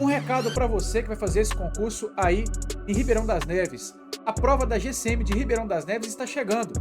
Um recado para você que vai fazer esse concurso aí em Ribeirão das Neves. A prova da GCM de Ribeirão das Neves está chegando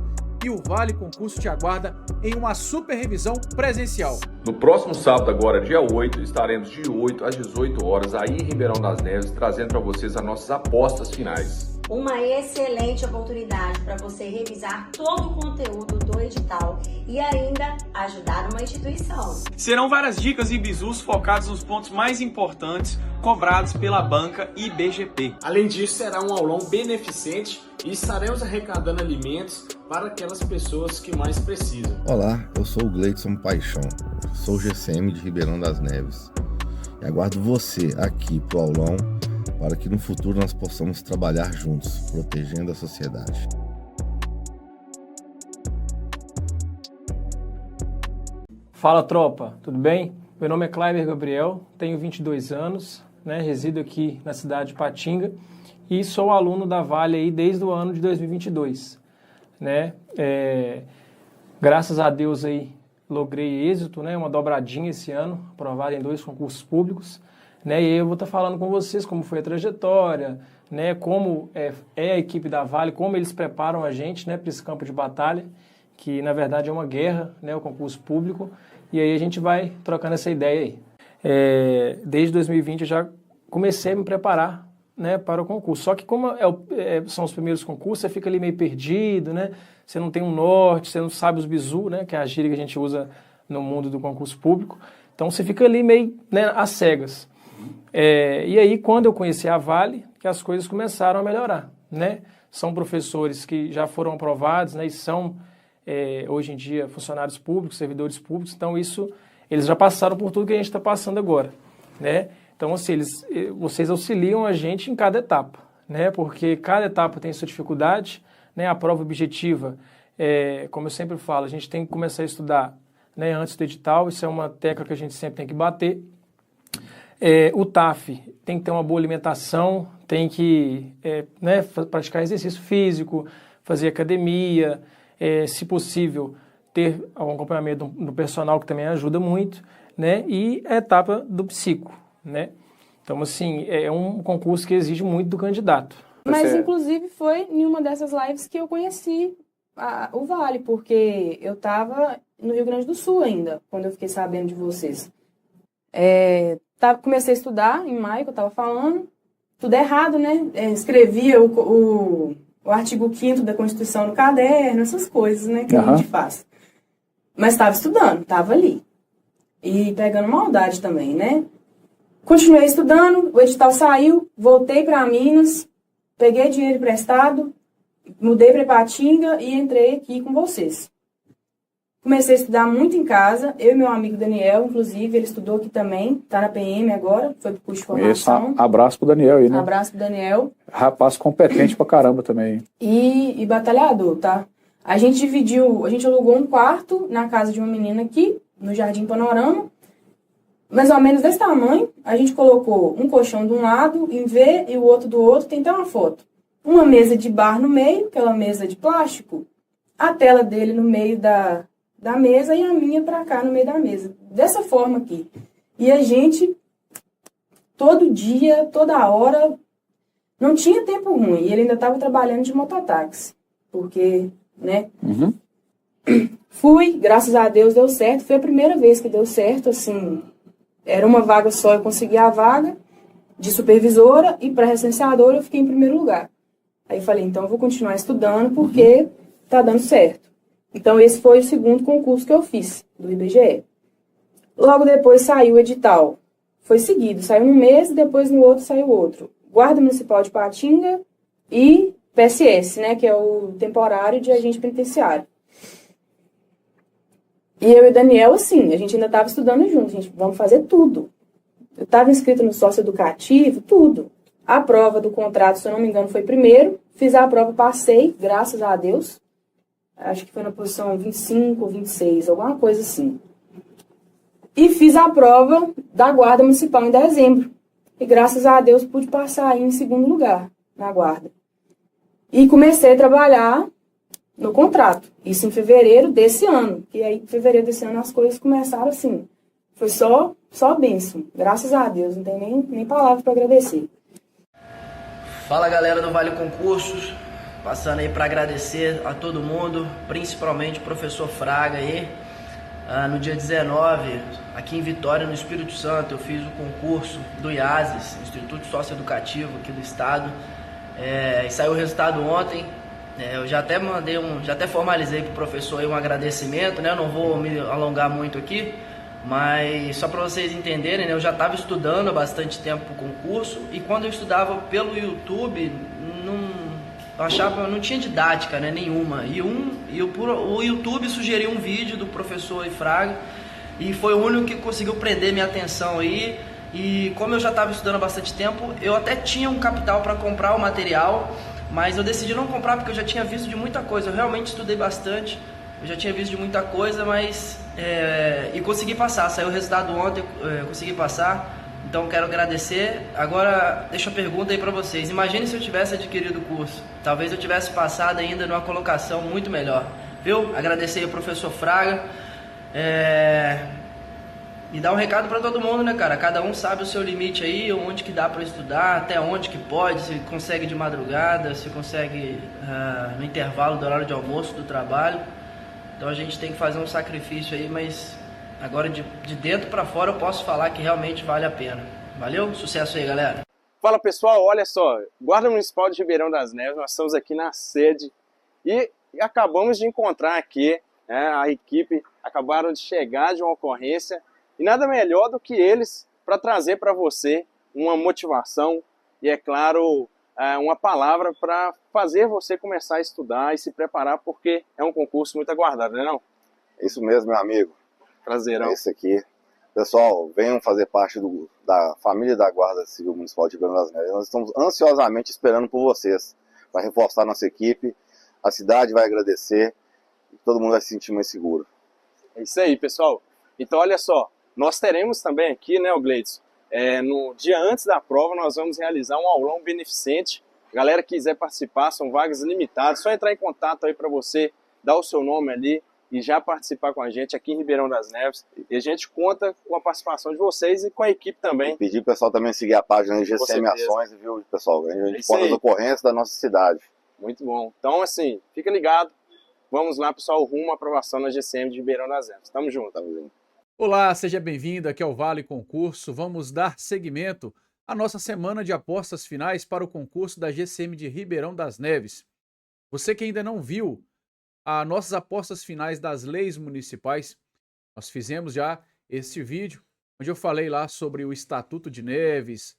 e o Vale Concurso te aguarda em uma super revisão presencial. No próximo sábado, agora, dia 8, estaremos de 8 às 18 horas aí em Ribeirão das Neves, trazendo para vocês as nossas apostas finais. Uma excelente oportunidade para você revisar todo o conteúdo do edital e ainda ajudar uma instituição. Serão várias dicas e bizus focados nos pontos mais importantes cobrados pela banca IBGP. Além disso, será um aulão beneficente e estaremos arrecadando alimentos para aquelas pessoas que mais precisam. Olá, eu sou o Gleidson Paixão, sou GCM de Ribeirão das Neves e aguardo você aqui pro aulão para que no futuro nós possamos trabalhar juntos, protegendo a sociedade. Fala tropa, tudo bem? Meu nome é Clayber Gabriel, tenho 22 anos, resido aqui na cidade de Patinga e sou aluno da Vale aí desde o ano de 2022. Graças a Deus aí logrei êxito, uma dobradinha esse ano, aprovado em 2 concursos públicos. E aí eu vou estar falando com vocês como foi a trajetória, como é a equipe da Vale, como eles preparam a gente para esse campo de batalha, que na verdade é uma guerra, o concurso público, e aí a gente vai trocando essa ideia aí. Desde 2020 eu já comecei a me preparar para o concurso, só que como são os primeiros concursos, você fica ali meio perdido, você não tem um norte, você não sabe os bizu, que é a gíria que a gente usa no mundo do concurso público, então você fica ali meio às cegas. E aí, quando eu conheci a Vale, que as coisas começaram a melhorar, São professores que já foram aprovados, e são, hoje em dia, funcionários públicos, servidores públicos, então eles já passaram por tudo que a gente está passando agora, Então, assim, vocês auxiliam a gente em cada etapa, Porque cada etapa tem sua dificuldade, A prova objetiva, como eu sempre falo, a gente tem que começar a estudar, antes do edital, isso é uma tecla que a gente sempre tem que bater. O TAF tem que ter uma boa alimentação, tem que praticar exercício físico, fazer academia, se possível, ter um acompanhamento do personal que também ajuda muito, e a etapa do psico, Então, assim, é um concurso que exige muito do candidato. Mas, inclusive, foi em uma dessas lives que eu conheci o Vale, porque eu estava no Rio Grande do Sul ainda, quando eu fiquei sabendo de vocês. Comecei a estudar em maio, que eu estava falando, tudo errado, escrevia o artigo 5º da Constituição no caderno, essas coisas, que a gente faz. Mas estava estudando, estava ali. E pegando maldade também, Continuei estudando, o edital saiu, voltei para Minas, peguei dinheiro emprestado, mudei para Ipatinga e entrei aqui com vocês. Comecei a estudar muito em casa, eu e meu amigo Daniel, inclusive, ele estudou aqui também, tá na PM agora, foi pro curso de formação. Abraço pro Daniel aí, Abraço pro Daniel. Rapaz competente pra caramba também. E batalhador, tá? A gente alugou um quarto na casa de uma menina aqui, no Jardim Panorama, mais ou menos desse tamanho. A gente colocou um colchão de um lado, em V, e o outro do outro, tem até uma foto. Uma mesa de bar no meio, aquela mesa de plástico, a tela dele no meio da mesa e a minha pra cá no meio da mesa. Dessa forma aqui. E a gente, todo dia, toda hora, não tinha tempo ruim. E ele ainda estava trabalhando de mototáxi. Porque, Fui, graças a Deus deu certo. Foi a primeira vez que deu certo, assim. Era uma vaga só, eu consegui a vaga de supervisora e para recenseadora eu fiquei em primeiro lugar. Aí eu falei, então eu vou continuar estudando porque tá dando certo. Então, esse foi o segundo concurso que eu fiz, do IBGE. Logo depois saiu o edital. Foi seguido. Saiu um mês, depois no outro saiu outro. Guarda Municipal de Patinga e PSS, que é o temporário de agente penitenciário. E eu e o Daniel, assim, a gente ainda estava estudando junto. Gente, vamos fazer tudo. Eu estava inscrita no sócio educativo, tudo. A prova do contrato, se eu não me engano, foi primeiro. Fiz a prova, passei, graças a Deus. Acho que foi na posição 25 ou 26, alguma coisa assim. E fiz a prova da Guarda Municipal em dezembro. E graças a Deus pude passar aí em segundo lugar na Guarda. E comecei a trabalhar no contrato. Isso em fevereiro desse ano. E aí, em fevereiro desse ano, as coisas começaram assim. foi só bênção. Graças a Deus, não tem nem palavra para agradecer. Fala galera do Vale Concursos, passando aí para agradecer a todo mundo, principalmente o professor Fraga aí. No dia 19, aqui em Vitória, no Espírito Santo, eu fiz o concurso do IASES, Instituto Socioeducativo aqui do estado, e saiu o resultado ontem. Eu já até formalizei para o professor aí um agradecimento, né? Eu não vou me alongar muito aqui, mas só para vocês entenderem, né? Eu já estava estudando há bastante tempo para o concurso, e quando eu estudava pelo YouTube, eu achava, não tinha didática, né, nenhuma. O YouTube sugeriu um vídeo do professor Fraga, e foi o único que conseguiu prender minha atenção aí. E como eu já estava estudando há bastante tempo, eu até tinha um capital para comprar o material, mas eu decidi não comprar porque eu já tinha visto de muita coisa. Eu realmente estudei bastante, eu já tinha visto de muita coisa, mas e consegui passar. Saiu o resultado ontem, consegui passar. Então quero agradecer. Agora deixa a pergunta aí para vocês. Imagine se eu tivesse adquirido o curso. Talvez eu tivesse passado ainda numa colocação muito melhor. Viu? Agradecer aí ao professor Fraga. E dar um recado para todo mundo, né, cara? Cada um sabe o seu limite aí, onde que dá para estudar, até onde que pode, se consegue de madrugada, se consegue no intervalo do horário de almoço do trabalho. Então a gente tem que fazer um sacrifício aí, mas agora de dentro para fora eu posso falar que realmente vale a pena. Valeu? Sucesso aí, galera! Fala pessoal, olha só, Guarda Municipal de Ribeirão das Neves, nós estamos aqui na sede e acabamos de encontrar aqui, né, a equipe acabaram de chegar de uma ocorrência. E nada melhor do que eles para trazer para você uma motivação e, é claro, uma palavra para fazer você começar a estudar e se preparar, porque é um concurso muito aguardado, não é não? Isso mesmo, meu amigo. Prazerão. É isso aqui. Pessoal, venham fazer parte da família da Guarda Civil Municipal de Ribeirão das Neves. Nós estamos ansiosamente esperando por vocês para reforçar nossa equipe. A cidade vai agradecer e todo mundo vai se sentir mais seguro. É isso aí, pessoal. Então, olha só. Nós teremos também aqui, né, o Gleidson, no dia antes da prova nós vamos realizar um aulão beneficente. Galera que quiser participar, são vagas limitadas, só entrar em contato aí para você dar o seu nome ali e já participar com a gente aqui em Ribeirão das Neves. E a gente conta com a participação de vocês e com a equipe também. E pedir o pessoal também seguir a página de GCM Ações, viu, pessoal? A gente conta as ocorrências da nossa cidade. Muito bom. Então, assim, fica ligado. Vamos lá, pessoal, rumo à aprovação na GCM de Ribeirão das Neves. Tamo junto. Tamo junto. Olá, seja bem-vindo aqui ao Vale Concurso. Vamos dar seguimento à nossa semana de apostas finais para o concurso da GCM de Ribeirão das Neves. Você que ainda não viu as nossas apostas finais das leis municipais, nós fizemos já esse vídeo, onde eu falei lá sobre o Estatuto de Neves,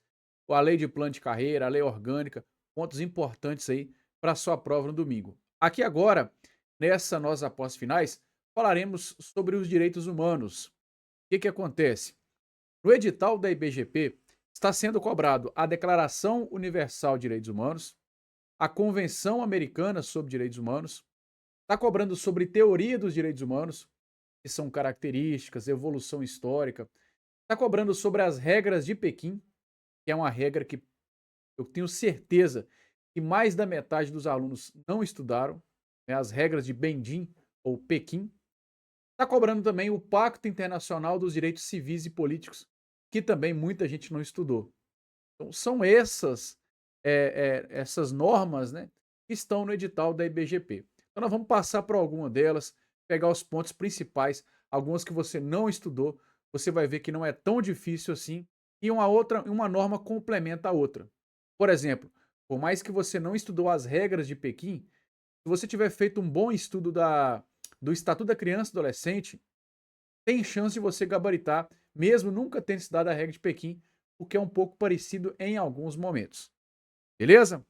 a lei de plano de carreira, a lei orgânica, pontos importantes aí para a sua prova no domingo. Aqui agora, nessa nossas apostas finais, falaremos sobre os direitos humanos. O que acontece? No edital da IBGP está sendo cobrado a Declaração Universal de Direitos Humanos, a Convenção Americana sobre Direitos Humanos, está cobrando sobre teoria dos direitos humanos, que são características, evolução histórica, está cobrando sobre as regras de Pequim, que é uma regra que eu tenho certeza que mais da metade dos alunos não estudaram, né, as regras de Bendim ou Pequim. Está cobrando também o Pacto Internacional dos Direitos Civis e Políticos, que também muita gente não estudou. Então, são essas normas, né, que estão no edital da IBGP. Então, nós vamos passar por alguma delas, pegar os pontos principais, algumas que você não estudou, você vai ver que não é tão difícil assim, e uma norma complementa a outra. Por exemplo, por mais que você não estudou as regras de Pequim, se você tiver feito um bom estudo do Estatuto da Criança e Adolescente, tem chance de você gabaritar, mesmo nunca tendo estudado a regra de Pequim, porque é um pouco parecido em alguns momentos. Beleza?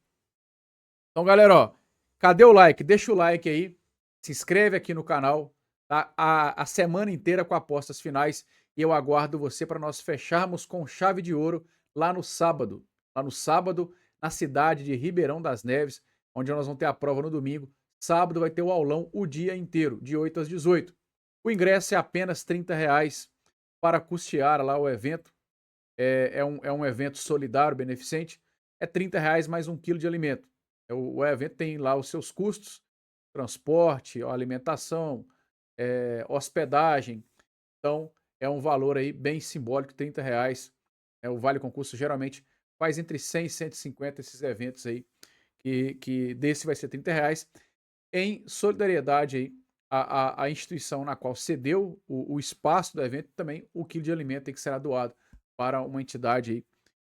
Então, galera, ó, cadê o like? Deixa o like aí, se inscreve aqui no canal, tá? A semana inteira com apostas finais, e eu aguardo você para nós fecharmos com chave de ouro lá no sábado. Lá no sábado, na cidade de Ribeirão das Neves, onde nós vamos ter a prova no domingo. Sábado vai ter o aulão o dia inteiro, de 8 às 18. O ingresso é apenas R$30 para custear lá o evento. É um evento solidário, beneficente. É R$30 mais 1 quilo de alimento. O evento tem lá os seus custos, transporte, alimentação, hospedagem. Então, é um valor aí bem simbólico, R$30. O Vale Concurso geralmente faz entre 100 e 150 esses eventos aí, que desse vai ser R$30, em solidariedade aí à instituição na qual cedeu o espaço do evento, também o quilo de alimento aí que será doado para uma entidade aí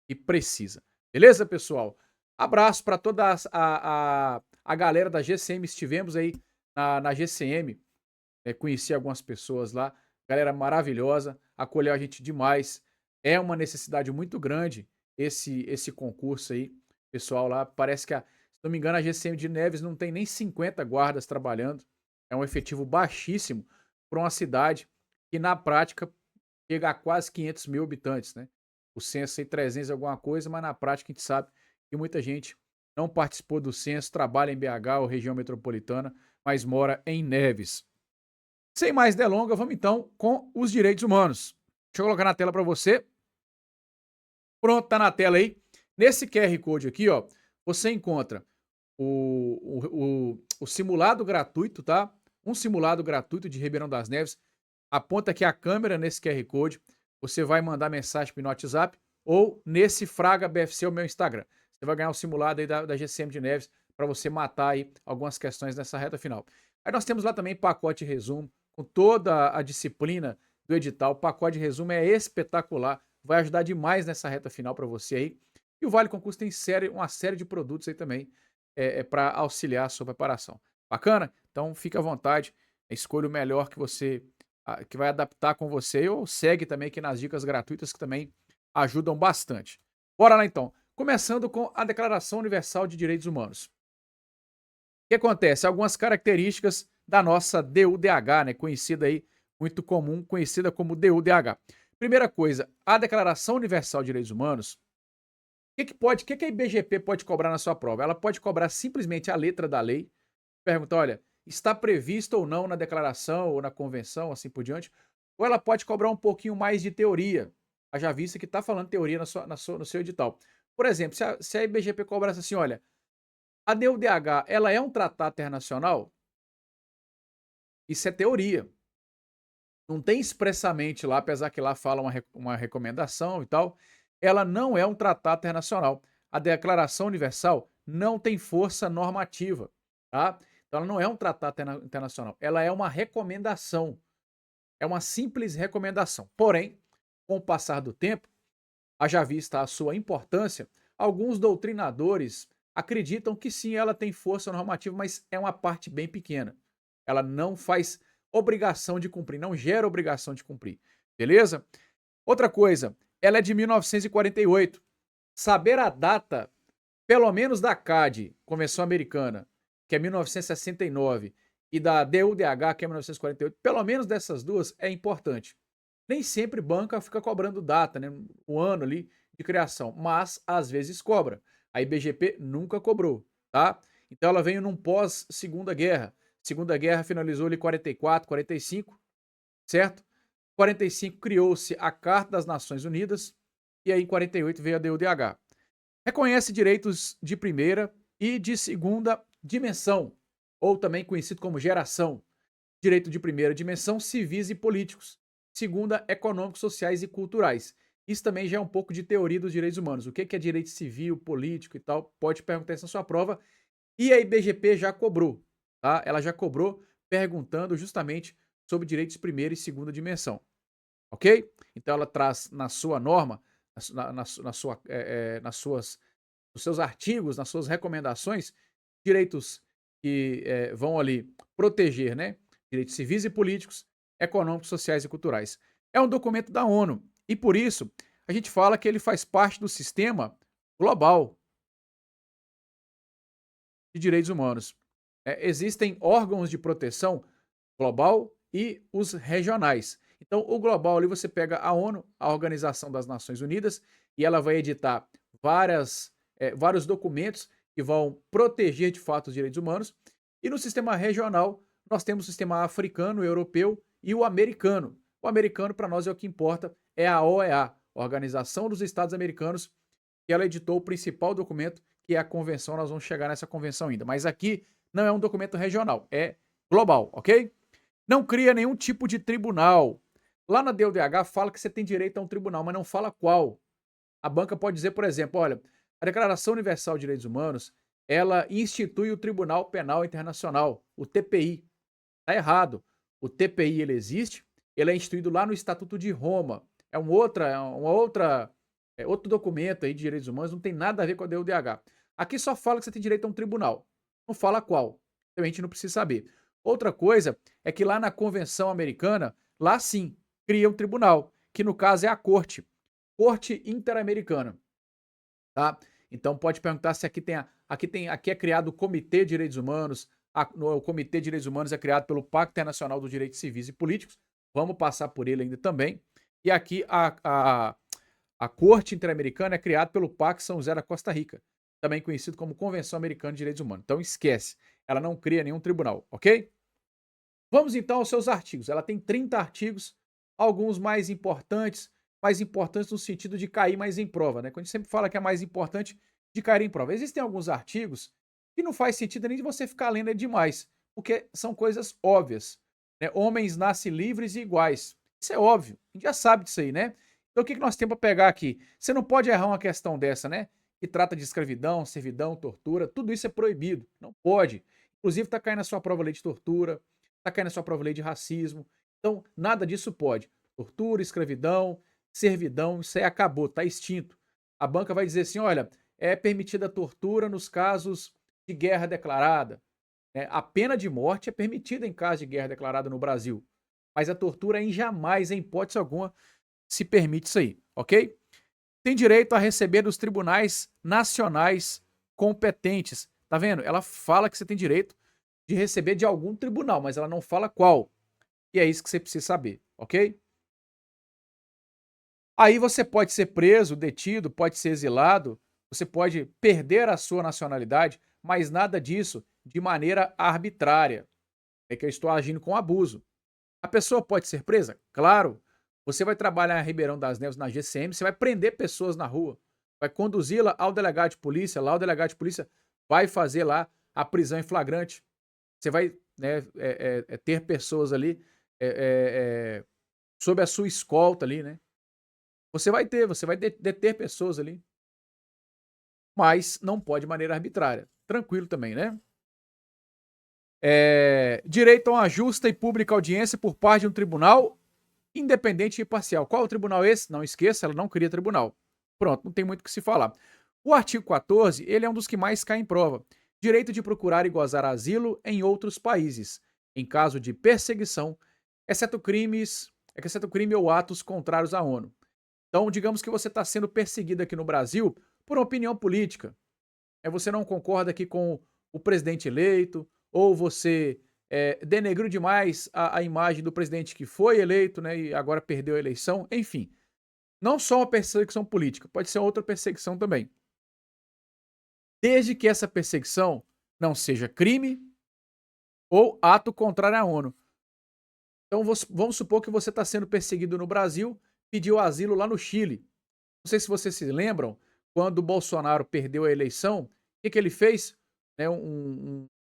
que precisa. Beleza, pessoal? Abraço para toda a galera da GCM. Estivemos aí na GCM, conheci algumas pessoas lá, galera maravilhosa, acolheu a gente demais. É uma necessidade muito grande esse concurso aí, pessoal lá. Parece que, se não me engano, a GCM de Neves não tem nem 50 guardas trabalhando. É um efetivo baixíssimo para uma cidade que, na prática, chega a quase 500 mil habitantes, né? O censo aí 300 alguma coisa, mas na prática a gente sabe que muita gente não participou do censo, trabalha em BH ou região metropolitana, mas mora em Neves. Sem mais delongas, vamos então com os direitos humanos. Deixa eu colocar na tela para você. Pronto, tá na tela aí. Nesse QR Code aqui, ó, você encontra o simulado gratuito, tá? Um simulado gratuito de Ribeirão das Neves. Aponta aqui a câmera nesse QR Code. Você vai mandar mensagem para o WhatsApp ou nesse Fraga BFC, o meu Instagram. Você vai ganhar um simulado aí da GCM de Neves para você matar aí algumas questões nessa reta final. Aí nós temos lá também pacote de resumo com toda a disciplina do edital. O pacote de resumo é espetacular, vai ajudar demais nessa reta final para você aí. E o Vale Concurso tem uma série de produtos aí também para auxiliar a sua preparação. Bacana? Então fica à vontade, escolha o melhor que vai adaptar com você, ou segue também aqui nas dicas gratuitas que também ajudam bastante. Bora lá então, começando com a Declaração Universal de Direitos Humanos. O que acontece? Algumas características da nossa DUDH, né, conhecida aí, muito comum, conhecida como DUDH. Primeira coisa, a Declaração Universal de Direitos Humanos, o que a IBGP pode cobrar na sua prova? Ela pode cobrar simplesmente a letra da lei, pergunta, olha, está previsto ou não na declaração ou na convenção, assim por diante, ou ela pode cobrar um pouquinho mais de teoria, haja vista que está falando teoria no seu edital. Por exemplo, se a IBGP cobrasse assim, olha, a DUDH, ela é um tratado internacional? Isso é teoria. Não tem expressamente lá, apesar que lá fala uma recomendação e tal, ela não é um tratado internacional. A Declaração Universal não tem força normativa, tá? Então ela não é um tratado internacional, ela é uma recomendação. É uma simples recomendação. Porém, com o passar do tempo, haja vista a sua importância, alguns doutrinadores acreditam que sim, ela tem força normativa, mas é uma parte bem pequena. Ela não faz obrigação de cumprir, não gera obrigação de cumprir. Beleza? Outra coisa, ela é de 1948. Saber a data, pelo menos da CAD, Convenção Americana, que é 1969, e da DUDH, que é 1948, pelo menos dessas duas, é importante. Nem sempre banca fica cobrando data, né? O ano ali de criação, mas às vezes cobra. A IBGP nunca cobrou, tá? Então ela veio num pós-Segunda Guerra. Segunda Guerra finalizou ali em 44, 45, certo? 45 criou-se a Carta das Nações Unidas e aí em 48 veio a DUDH. Reconhece direitos de primeira e de segunda dimensão, ou também conhecido como geração. Direito de primeira dimensão, civis e políticos. Segunda, econômicos, sociais e culturais. Isso também já é um pouco de teoria dos direitos humanos. O que é direito civil, político e tal? Pode perguntar isso na sua prova. E a IBGP já cobrou, tá? Ela já cobrou perguntando justamente sobre direitos de primeira e segunda dimensão. Ok? Então ela traz na sua norma, nos seus artigos, nas suas recomendações, direitos que vão ali proteger, né? Direitos civis e políticos, econômicos, sociais e culturais. É um documento da ONU e por isso a gente fala que ele faz parte do sistema global de direitos humanos. Existem órgãos de proteção global e os regionais. Então, o global ali você pega a ONU, a Organização das Nações Unidas, e ela vai editar vários documentos que vão proteger de fato os direitos humanos. E no sistema regional, nós temos o sistema africano, europeu e o americano. O americano, para nós, é o que importa, é a OEA, Organização dos Estados Americanos, que ela editou o principal documento, que é a convenção. Nós vamos chegar nessa convenção ainda. Mas aqui não é um documento regional, é global, ok? Não cria nenhum tipo de tribunal. Lá na DUDH fala que você tem direito a um tribunal, mas não fala qual. A banca pode dizer, por exemplo, olha, a Declaração Universal de Direitos Humanos, ela institui o Tribunal Penal Internacional, o TPI. Está errado. O TPI ele existe, ele é instituído lá no Estatuto de Roma. Outro documento aí de direitos humanos, não tem nada a ver com a DUDH. Aqui só fala que você tem direito a um tribunal. Não fala qual. Então a gente não precisa saber. Outra coisa é que lá na Convenção Americana, lá sim, cria um tribunal, que no caso é a Corte Interamericana. Tá? Então pode perguntar se aqui é criado o Comitê de Direitos Humanos. O Comitê de Direitos Humanos é criado pelo Pacto Internacional dos Direitos Civis e Políticos. Vamos passar por ele ainda também. E aqui a Corte Interamericana é criada pelo Pacto São José da Costa Rica, também conhecido como Convenção Americana de Direitos Humanos. Então esquece, ela não cria nenhum tribunal, ok? Vamos então aos seus artigos. Ela tem 30 artigos, alguns mais importantes no sentido de cair mais em prova, né? Quando a gente sempre fala que é mais importante de cair em prova. Existem alguns artigos que não faz sentido nem de você ficar lendo demais, porque são coisas óbvias, né? Homens nascem livres e iguais. Isso é óbvio, a gente já sabe disso aí, né? Então o que nós temos para pegar aqui? Você não pode errar uma questão dessa, né? Que trata de escravidão, servidão, tortura, tudo isso é proibido, não pode. Inclusive está caindo na sua prova lei de tortura, está caindo na sua prova lei de racismo. Então nada disso pode. Tortura, escravidão, servidão, isso aí acabou, está extinto. A banca vai dizer assim, olha, é permitida a tortura nos casos de guerra declarada. Né? A pena de morte é permitida em caso de guerra declarada no Brasil. Mas a tortura em jamais, em hipótese alguma, se permite isso aí, ok? Tem direito a receber dos tribunais nacionais competentes. Tá vendo? Ela fala que você tem direito de receber de algum tribunal, mas ela não fala qual. E é isso que você precisa saber, ok? Aí você pode ser preso, detido, pode ser exilado, você pode perder a sua nacionalidade, mas nada disso de maneira arbitrária. É que eu estou agindo com abuso. A pessoa pode ser presa? Claro. Você vai trabalhar em Ribeirão das Neves na GCM, você vai prender pessoas na rua, vai conduzi-la ao delegado de polícia, lá o delegado de polícia vai fazer lá a prisão em flagrante. Você vai, né, ter pessoas ali sob a sua escolta ali, né? Você vai deter pessoas ali. Mas não pode de maneira arbitrária. Tranquilo também, né? Direito a uma justa e pública audiência por parte de um tribunal independente e imparcial. Qual é o tribunal esse? Não esqueça, ela não cria tribunal. Pronto, não tem muito o que se falar. O artigo 14, ele é um dos que mais cai em prova. Direito de procurar e gozar asilo em outros países, em caso de perseguição, exceto crime ou atos contrários à ONU. Então, digamos que você está sendo perseguido aqui no Brasil por uma opinião política. Você não concorda aqui com o presidente eleito, ou você denegriu demais a imagem do presidente que foi eleito, né, e agora perdeu a eleição. Enfim, não só uma perseguição política, pode ser outra perseguição também. Desde que essa perseguição não seja crime ou ato contrário à ONU. Então, vamos supor que você está sendo perseguido no Brasil, pediu asilo lá no Chile. Não sei se vocês se lembram, quando o Bolsonaro perdeu a eleição, o que ele fez?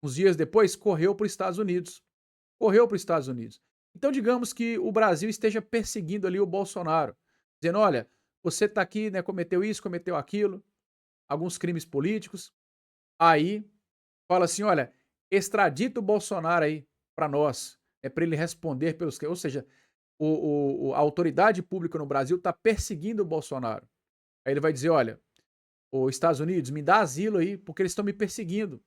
Uns dias depois, correu para os Estados Unidos. Então, digamos que o Brasil esteja perseguindo ali o Bolsonaro, dizendo, olha, você está aqui, né, cometeu isso, cometeu aquilo, alguns crimes políticos. Aí, fala assim, olha, extradita o Bolsonaro aí para nós, para ele responder pelos... Ou seja, a autoridade pública no Brasil está perseguindo o Bolsonaro. Aí ele vai dizer, olha, os Estados Unidos, me dá asilo aí, porque eles estão me perseguindo.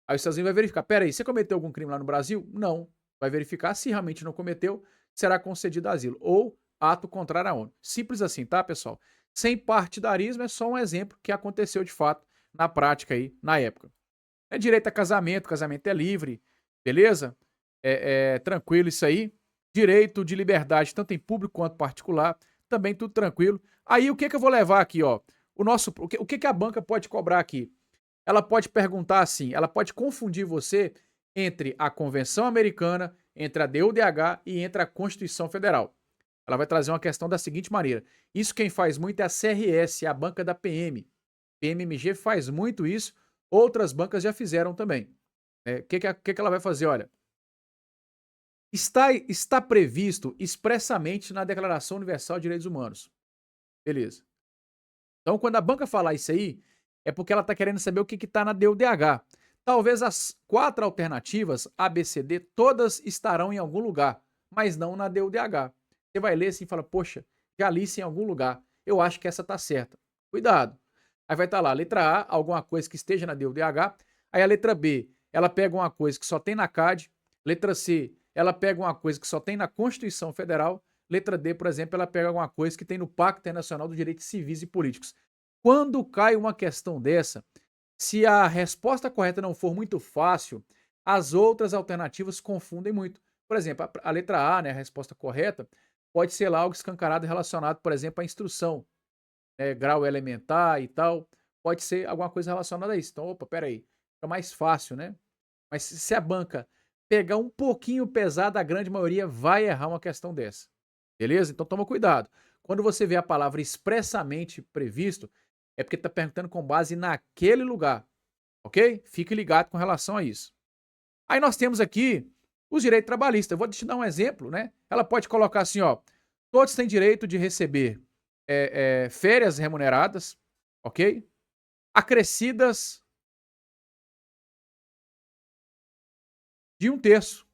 Aí os Estados Unidos vai verificar, peraí, você cometeu algum crime lá no Brasil? Não. Vai verificar, se realmente não cometeu, será concedido asilo. Ou ato contrário à ONU. Simples assim, tá, pessoal? Sem partidarismo, é só um exemplo que aconteceu de fato na prática aí, na época. Direito a casamento é livre, beleza? Tranquilo isso aí. Direito de liberdade, tanto em público quanto particular, também tudo tranquilo. Aí o que eu vou levar aqui, ó? O que a banca pode cobrar aqui? Ela pode perguntar assim, ela pode confundir você entre a Convenção Americana, entre a DUDH e entre a Constituição Federal. Ela vai trazer uma questão da seguinte maneira. Isso quem faz muito é a CRS, a banca da PM. PMMG faz muito isso, outras bancas já fizeram também. O que ela vai fazer? Olha, Está previsto expressamente na Declaração Universal de Direitos Humanos. Beleza. Então, quando a banca falar isso aí, é porque ela está querendo saber o que está na DUDH. Talvez as 4 alternativas, A, B, C, D, todas estarão em algum lugar, mas não na DUDH. Você vai ler assim e fala, poxa, já li isso em algum lugar. Eu acho que essa está certa. Cuidado. Aí vai estar lá, letra A, alguma coisa que esteja na DUDH. Aí a letra B, ela pega uma coisa que só tem na CAD. Letra C, ela pega uma coisa que só tem na Constituição Federal. Letra D, por exemplo, ela pega alguma coisa que tem no Pacto Internacional dos Direitos Civis e Políticos. Quando cai uma questão dessa, se a resposta correta não for muito fácil, as outras alternativas confundem muito. Por exemplo, a letra A, né, a resposta correta, pode ser lá algo escancarado relacionado, por exemplo, à instrução, né, grau elementar e tal. Pode ser alguma coisa relacionada a isso. Então, opa, peraí, fica mais fácil, né? Mas se a banca pegar um pouquinho pesado, a grande maioria vai errar uma questão dessa. Beleza? Então toma cuidado. Quando você vê a palavra expressamente previsto, é porque está perguntando com base naquele lugar. Ok? Fique ligado com relação a isso. Aí nós temos aqui os direitos trabalhistas. Eu vou te dar um exemplo, né? Ela pode colocar assim, ó. Todos têm direito de receber férias remuneradas, ok? Acrescidas de 1/3.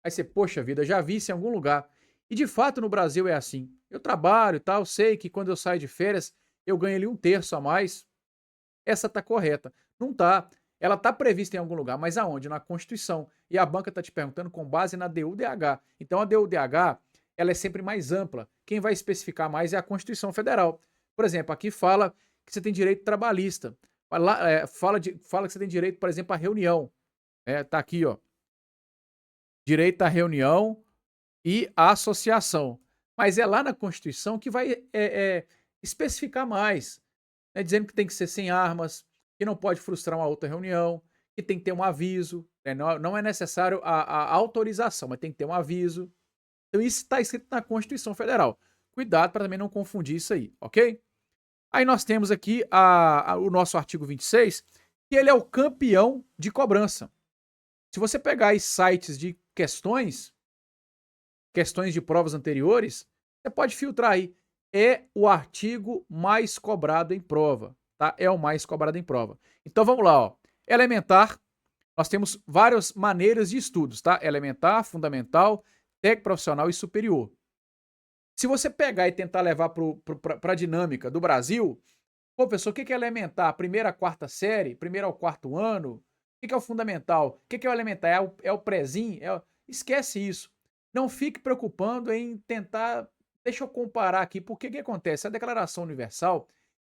Aí você, poxa vida, já vi isso em algum lugar. E de fato no Brasil é assim. Eu trabalho e tal, sei que quando eu saio de férias eu ganho ali 1/3 a mais. Essa tá correta. Não tá. Ela tá prevista em algum lugar, mas aonde? Na Constituição. E a banca tá te perguntando com base na DUDH. Então a DUDH, ela é sempre mais ampla. Quem vai especificar mais é a Constituição Federal. Por exemplo, aqui fala que você tem direito trabalhista. Fala que você tem direito, por exemplo, à reunião. Tá aqui, ó. Direito à reunião e à associação. Mas é lá na Constituição que vai especificar mais, né, dizendo que tem que ser sem armas, que não pode frustrar uma outra reunião, que tem que ter um aviso, né, não é necessário a autorização, mas tem que ter um aviso. Então isso está escrito na Constituição Federal. Cuidado para também não confundir isso aí, ok? Aí nós temos aqui o nosso artigo 26, que ele é o campeão de cobrança. Se você pegar aí sites de questões de provas anteriores, você pode filtrar aí. É o artigo mais cobrado em prova, tá? É o mais cobrado em prova. Então vamos lá, ó. Elementar, nós temos várias maneiras de estudos, tá? Elementar, fundamental, técnico profissional e superior. Se você pegar e tentar levar para a dinâmica do Brasil, pô, professor, o que é elementar? Primeira a quarta série? Primeiro ao quarto ano? O que é o fundamental? O que é o elementar? É o prezinho? Esquece isso. Não fique preocupando em tentar. Deixa eu comparar aqui, porque o que acontece? A Declaração Universal,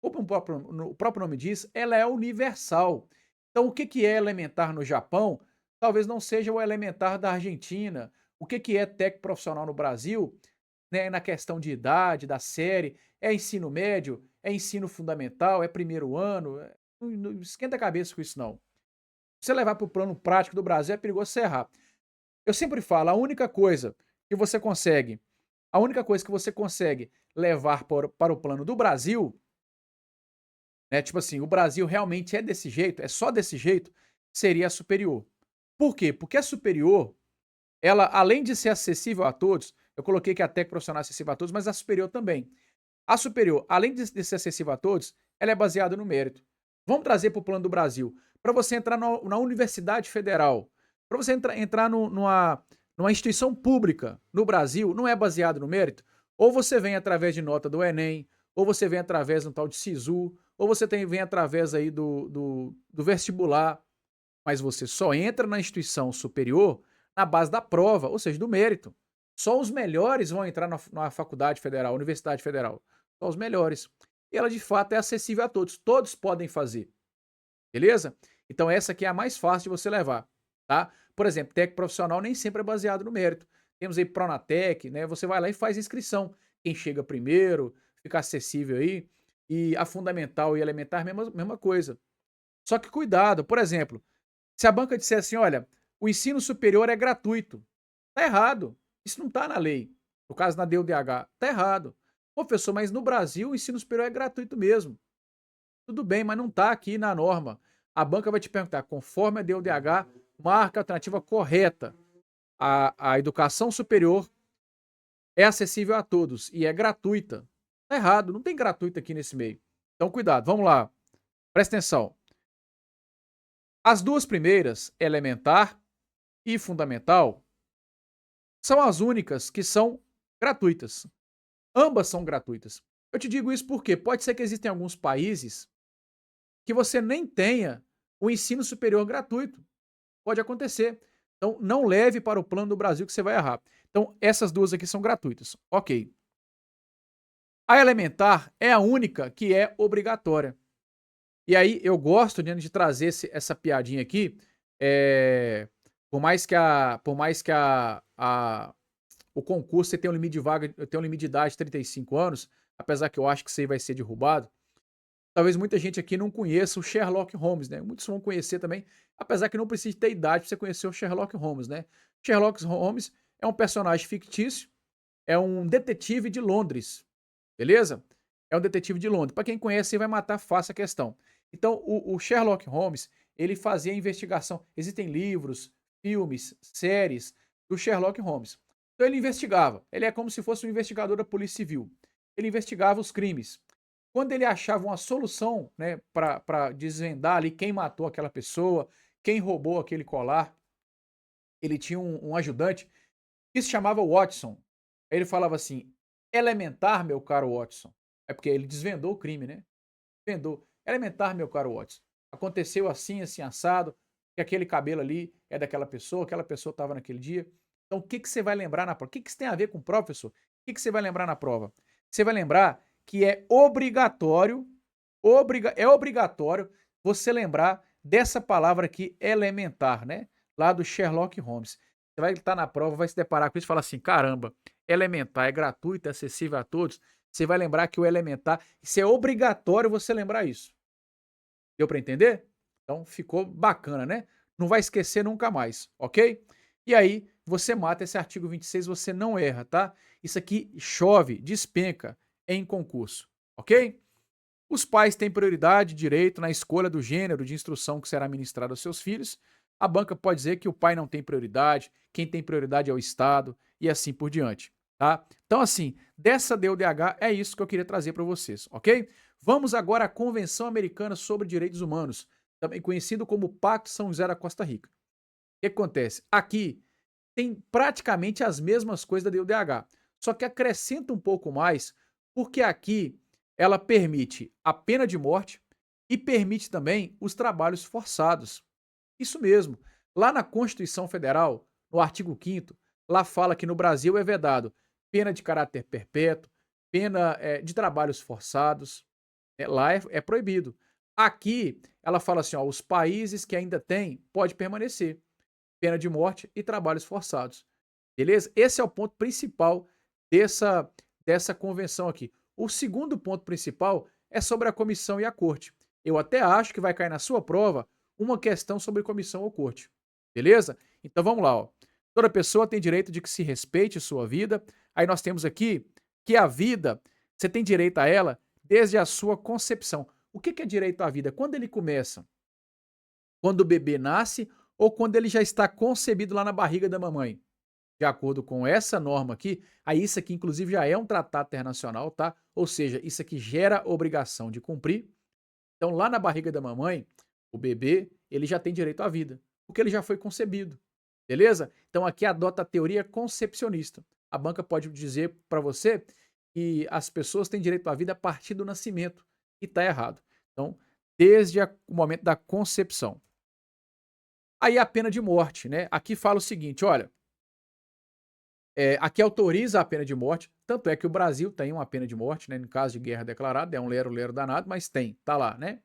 como o próprio nome diz, ela é universal. Então, o que é elementar no Japão, talvez não seja o elementar da Argentina. O que é técnico profissional no Brasil, né, na questão de idade, da série, é ensino médio, é ensino fundamental, é primeiro ano. Não esquenta a cabeça com isso, não. Se você levar para o plano prático do Brasil, é perigoso você errar. Eu sempre falo, a única coisa que você consegue levar para o plano do Brasil, né, tipo assim, o Brasil realmente é desse jeito, é só desse jeito, seria a superior. Por quê? Porque a superior, ela, além de ser acessível a todos, eu coloquei que a técnica profissional é acessível a todos, mas a superior também. A superior, além de ser acessível a todos, ela é baseada no mérito. Vamos trazer para o plano do Brasil. Para você entrar na Universidade Federal, para você entrar numa instituição pública no Brasil, não é baseado no mérito? Ou você vem através de nota do Enem, ou você vem através de um tal de SISU, ou você vem através aí do vestibular, mas você só entra na instituição superior na base da prova, ou seja, do mérito. Só os melhores vão entrar na faculdade federal, Universidade Federal. Só os melhores. E ela, de fato, é acessível a todos. Todos podem fazer. Beleza? Então essa aqui é a mais fácil de você levar, tá? Por exemplo, técnico profissional nem sempre é baseado no mérito. Temos aí Pronatec, né? Você vai lá e faz inscrição. Quem chega primeiro, fica acessível aí. E a fundamental e elementar, mesma coisa. Só que cuidado, por exemplo, se a banca disser assim, olha, o ensino superior é gratuito. Tá errado. Isso não tá na lei. No caso, na DUDH, tá errado. Pô, professor, mas no Brasil o ensino superior é gratuito mesmo. Tudo bem, mas não tá aqui na norma. A banca vai te perguntar, conforme a DUDH, marca a alternativa correta. a educação superior é acessível a todos e é gratuita. Tá errado, não tem gratuito aqui nesse meio. Então, cuidado, vamos lá. Presta atenção. As duas primeiras, elementar e fundamental, são as únicas que são gratuitas. Ambas são gratuitas. Eu te digo isso porque pode ser que existem alguns países que você nem tenha o ensino superior gratuito. Pode acontecer. Então, não leve para o plano do Brasil que você vai errar. Então, essas duas aqui são gratuitas. Ok. A elementar é a única que é obrigatória. E aí, eu gosto de trazer essa piadinha aqui. Por mais que o concurso você tem um limite de vaga, tem um limite de idade de 35 anos, apesar que eu acho que isso aí vai ser derrubado. Talvez muita gente aqui não conheça o Sherlock Holmes, né? Muitos vão conhecer também, apesar que não precisa ter idade para você conhecer o Sherlock Holmes, né? Sherlock Holmes é um personagem fictício, é um detetive de Londres, beleza? É um detetive de Londres. Para quem conhece, vai matar fácil a questão. Então, o Sherlock Holmes, ele fazia investigação. Existem livros, filmes, séries do Sherlock Holmes. Então, ele investigava. Ele é como se fosse um investigador da Polícia Civil. Ele investigava os crimes. Quando ele achava uma solução, né, para desvendar ali quem matou aquela pessoa, quem roubou aquele colar, ele tinha um ajudante que se chamava Watson. Aí ele falava assim: elementar, meu caro Watson. É porque ele desvendou o crime, né? Desvendou. Elementar, meu caro Watson. Aconteceu assim, assim, assado, que aquele cabelo ali é daquela pessoa, aquela pessoa estava naquele dia. Então, o que você vai lembrar na prova? O que isso tem a ver com prova, professor? O que você vai lembrar na prova? Você vai lembrar que é obrigatório você lembrar dessa palavra aqui, elementar, né? Lá do Sherlock Holmes. Você vai estar na prova, vai se deparar com isso e falar assim: caramba, elementar é gratuito, é acessível a todos. Você vai lembrar que o elementar, isso é obrigatório você lembrar isso. Deu para entender? Então ficou bacana, né? Não vai esquecer nunca mais, ok? E aí, você mata esse artigo 26, você não erra, tá? Isso aqui chove, despenca em concurso, ok? Os pais têm prioridade, direito na escolha do gênero de instrução que será ministrado aos seus filhos. A banca pode dizer que o pai não tem prioridade, quem tem prioridade é o Estado e assim por diante, tá? Então, assim, dessa DUDH é isso que eu queria trazer para vocês, ok? Vamos agora à Convenção Americana sobre Direitos Humanos, também conhecido como Pacto São José da Costa Rica. O que acontece? Aqui tem praticamente as mesmas coisas da DUDH, só que acrescenta um pouco mais, porque aqui ela permite a pena de morte e permite também os trabalhos forçados. Isso mesmo. Lá na Constituição Federal, no artigo 5º, lá fala que no Brasil é vedado pena de caráter perpétuo, pena de trabalhos forçados. Lá é proibido. Aqui, ela fala assim, ó, os países que ainda têm, pode permanecer. Pena de morte e trabalhos forçados. Beleza? Esse é o ponto principal dessa convenção aqui. O segundo ponto principal é sobre a comissão e a corte. Eu até acho que vai cair na sua prova uma questão sobre comissão ou corte. Beleza? Então vamos lá, ó. Toda pessoa tem direito de que se respeite sua vida. Aí nós temos aqui que a vida, você tem direito a ela desde a sua concepção. O que é direito à vida? Quando ele começa? Quando o bebê nasce ou quando ele já está concebido lá na barriga da mamãe? De acordo com essa norma aqui, aí isso aqui inclusive já é um tratado internacional, tá? Ou seja, isso aqui gera obrigação de cumprir. Então lá na barriga da mamãe, o bebê, ele já tem direito à vida, porque ele já foi concebido, beleza? Então aqui adota a teoria concepcionista. A banca pode dizer para você que as pessoas têm direito à vida a partir do nascimento, e está errado. Então, desde o momento da concepção. Aí a pena de morte, né? Aqui fala o seguinte, olha, aqui autoriza a pena de morte, tanto é que o Brasil tem uma pena de morte, né? No caso de guerra declarada, é um lero-lero danado, mas tem, tá lá, né?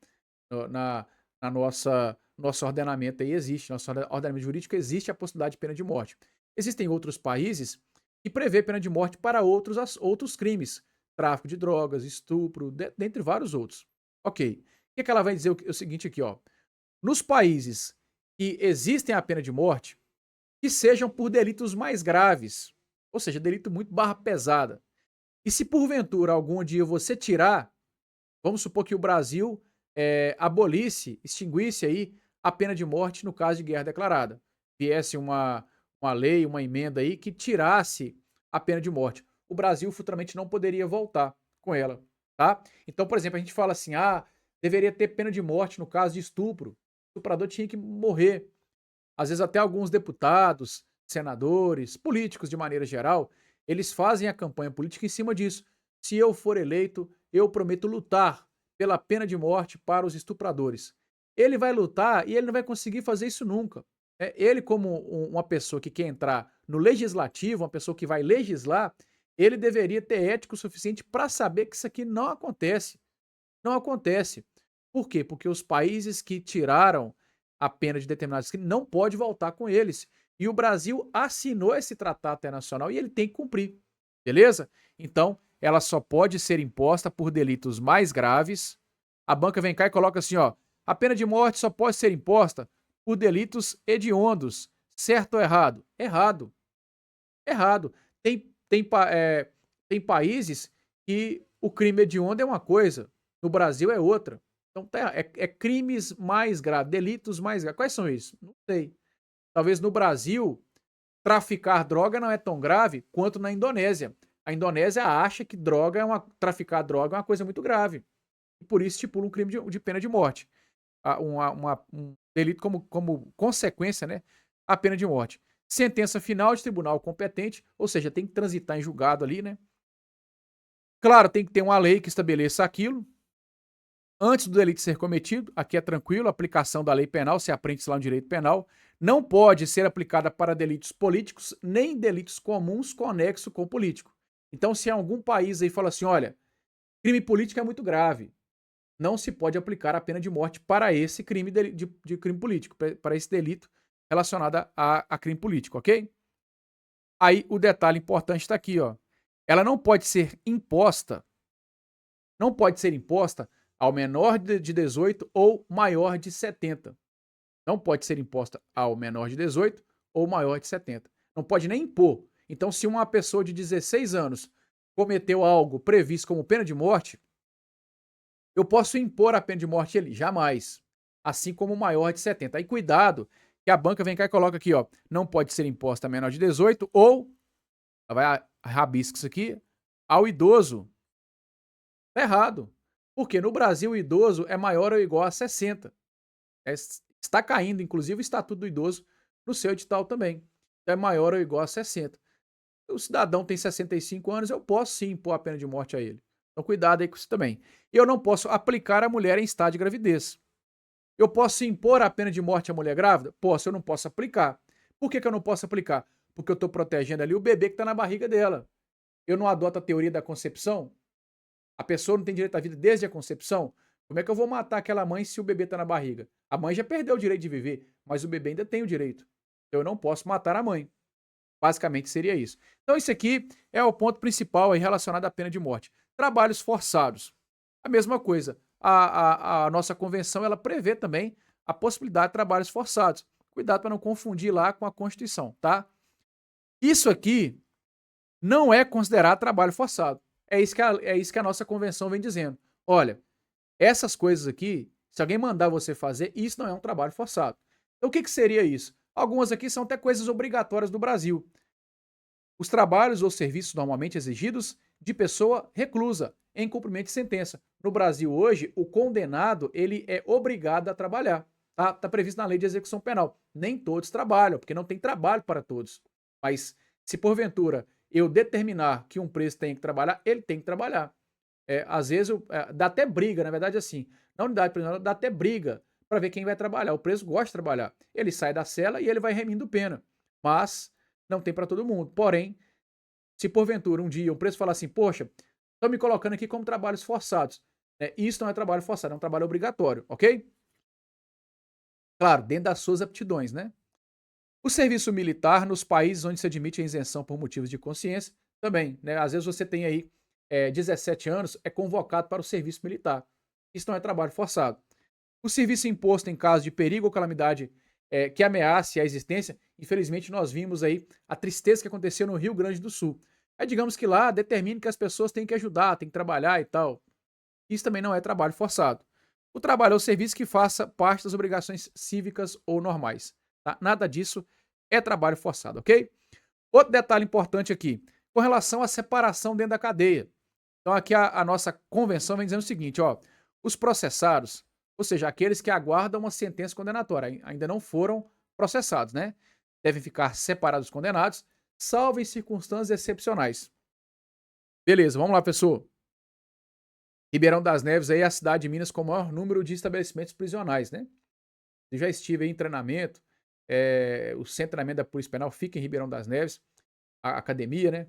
Na nosso ordenamento aí existe, nosso ordenamento jurídico existe a possibilidade de pena de morte. Existem outros países que prevê pena de morte para outros crimes, tráfico de drogas, estupro, dentre vários outros. Ok. O que ela vai dizer o seguinte aqui, ó. Nos países que existem a pena de morte, que sejam por delitos mais graves, ou seja, delito muito barra pesada. E se porventura algum dia você tirar, vamos supor que o Brasil abolisse, extinguisse aí a pena de morte no caso de guerra declarada. Viesse uma uma lei, uma emenda aí que tirasse a pena de morte. O Brasil futuramente não poderia voltar com ela, tá? Então, por exemplo, a gente fala assim, deveria ter pena de morte no caso de estupro. O estuprador tinha que morrer. Às vezes até alguns deputados, senadores, políticos de maneira geral, eles fazem a campanha política em cima disso. Se eu for eleito, eu prometo lutar pela pena de morte para os estupradores. Ele vai lutar e ele não vai conseguir fazer isso nunca. Ele, como uma pessoa que quer entrar no legislativo, uma pessoa que vai legislar, ele deveria ter ética o suficiente para saber que isso aqui não acontece. Não acontece. Por quê? Porque os países que tiraram a pena de determinados crimes não pode voltar com eles. E o Brasil assinou esse tratado internacional e ele tem que cumprir. Beleza? Então, ela só pode ser imposta por delitos mais graves. A banca vem cá e coloca assim, ó, a pena de morte só pode ser imposta por delitos hediondos. Certo ou errado? Errado. Errado. Tem países que o crime hediondo é uma coisa, no Brasil é outra. Então é crimes mais graves, delitos mais graves. Quais são esses? Não sei. Talvez no Brasil, traficar droga não é tão grave quanto na Indonésia. A Indonésia acha que traficar droga é uma coisa muito grave. E por isso estipula um crime de pena de morte. Um delito como consequência, né? A pena de morte. Sentença final de tribunal competente, ou seja, tem que transitar em julgado ali, né? Claro, tem que ter uma lei que estabeleça aquilo. Antes do delito ser cometido, aqui é tranquilo, a aplicação da lei penal, se aprende lá no direito penal, não pode ser aplicada para delitos políticos, nem delitos comuns conexo com o político. Então, se algum país aí fala assim, olha, crime político é muito grave, não se pode aplicar a pena de morte para esse crime de crime político, para esse delito relacionado a crime político, ok? Aí o detalhe importante está aqui, ó. Ela não pode ser imposta ao menor de 18 ou maior de 70. Não pode ser imposta ao menor de 18 ou maior de 70. Não pode nem impor. Então, se uma pessoa de 16 anos cometeu algo previsto como pena de morte, eu posso impor a pena de morte ali? Jamais. Assim como o maior de 70. Aí cuidado, que a banca vem cá e coloca aqui, ó, não pode ser imposta a menor de 18 ou, vai rabisca isso aqui, ao idoso. Tá errado. Porque no Brasil o idoso é maior ou igual a 60. Está caindo, inclusive, o Estatuto do Idoso no seu edital também. Então é maior ou igual a 60. O cidadão tem 65 anos, eu posso sim impor a pena de morte a ele. Então cuidado aí com isso também. Eu não posso aplicar a mulher em estado de gravidez. Eu posso impor a pena de morte à mulher grávida? Posso, eu não posso aplicar. Por que eu não posso aplicar? Porque eu estou protegendo ali o bebê que está na barriga dela. Eu não adoto a teoria da concepção? A pessoa não tem direito à vida desde a concepção? Como é que eu vou matar aquela mãe se o bebê está na barriga? A mãe já perdeu o direito de viver, mas o bebê ainda tem o direito. Eu não posso matar a mãe. Basicamente seria isso. Então isso aqui é o ponto principal aí relacionado à pena de morte. Trabalhos forçados. A mesma coisa. A nossa convenção ela prevê também a possibilidade de trabalhos forçados. Cuidado para não confundir lá com a Constituição, tá? Isso aqui não é considerado trabalho forçado. É isso que a nossa convenção vem dizendo. Olha, essas coisas aqui, se alguém mandar você fazer, isso não é um trabalho forçado. Então o que seria isso? Algumas aqui são até coisas obrigatórias do Brasil. Os trabalhos ou serviços normalmente exigidos de pessoa reclusa, em cumprimento de sentença. No Brasil hoje, o condenado ele é obrigado a trabalhar. Tá previsto na lei de execução penal. Nem todos trabalham, porque não tem trabalho para todos. Mas se porventura eu determinar que um preso tem que trabalhar, ele tem que trabalhar. Às vezes dá até briga, na verdade assim, na unidade prisional dá até briga para ver quem vai trabalhar. O preso gosta de trabalhar. Ele sai da cela e ele vai remindo pena. Mas não tem para todo mundo. Porém, se porventura um dia o preso falar assim, poxa, estão me colocando aqui como trabalhos forçados. Isso não é trabalho forçado, é um trabalho obrigatório, ok? Claro, dentro das suas aptidões, né? O serviço militar nos países onde se admite a isenção por motivos de consciência, também, né? Às vezes você tem aí 17 anos, é convocado para o serviço militar. Isso não é trabalho forçado. O serviço imposto em caso de perigo ou calamidade que ameace a existência, infelizmente nós vimos aí a tristeza que aconteceu no Rio Grande do Sul. Digamos que lá determine que as pessoas têm que ajudar, têm que trabalhar e tal. Isso também não é trabalho forçado. O trabalho é o serviço que faça parte das obrigações cívicas ou normais. Tá? Nada disso é trabalho forçado, ok? Outro detalhe importante aqui, com relação à separação dentro da cadeia. Então aqui a nossa convenção vem dizendo o seguinte, ó, os processados, ou seja, aqueles que aguardam uma sentença condenatória, ainda não foram processados, né? Devem ficar separados dos condenados, salvo em circunstâncias excepcionais. Beleza, vamos lá, pessoal. Ribeirão das Neves aí é a cidade de Minas com o maior número de estabelecimentos prisionais, né? Eu já estive aí em treinamento, o centro de treinamento da Polícia Penal fica em Ribeirão das Neves, a academia, né?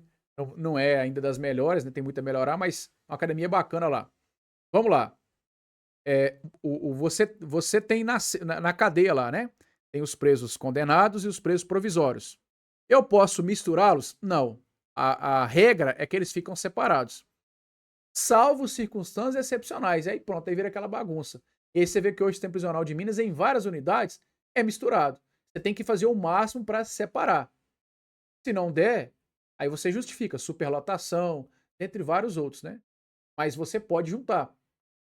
Não é ainda das melhores, né? Tem muito a melhorar, mas uma academia bacana lá. Vamos lá. Você tem na cadeia lá, né? Tem os presos condenados e os presos provisórios. Eu posso misturá-los? Não. A regra é que eles ficam separados. Salvo circunstâncias excepcionais. Aí pronto, aí vira aquela bagunça. E aí você vê que hoje o sistema prisional de Minas, em várias unidades, é misturado. Você tem que fazer o máximo para se separar. Se não der, aí você justifica superlotação, entre vários outros, né? Mas você pode juntar.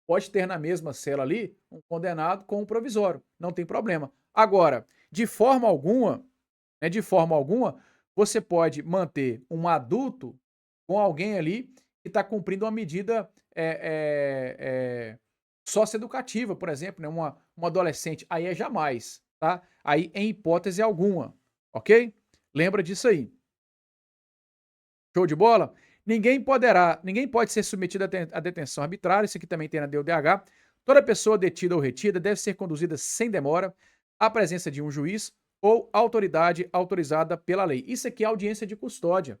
Pode ter na mesma cela ali um condenado com um provisório. Não tem problema. Agora, de forma alguma, você pode manter um adulto com alguém ali que está cumprindo uma medida socioeducativa, por exemplo, né? Um adolescente. Aí é jamais, tá? Aí em hipótese alguma, ok? Lembra disso aí. Show de bola? Ninguém pode ser submetido à detenção arbitrária, isso aqui também tem na DUDH. Toda pessoa detida ou retida deve ser conduzida sem demora à presença de um juiz ou autoridade autorizada pela lei. Isso aqui é audiência de custódia.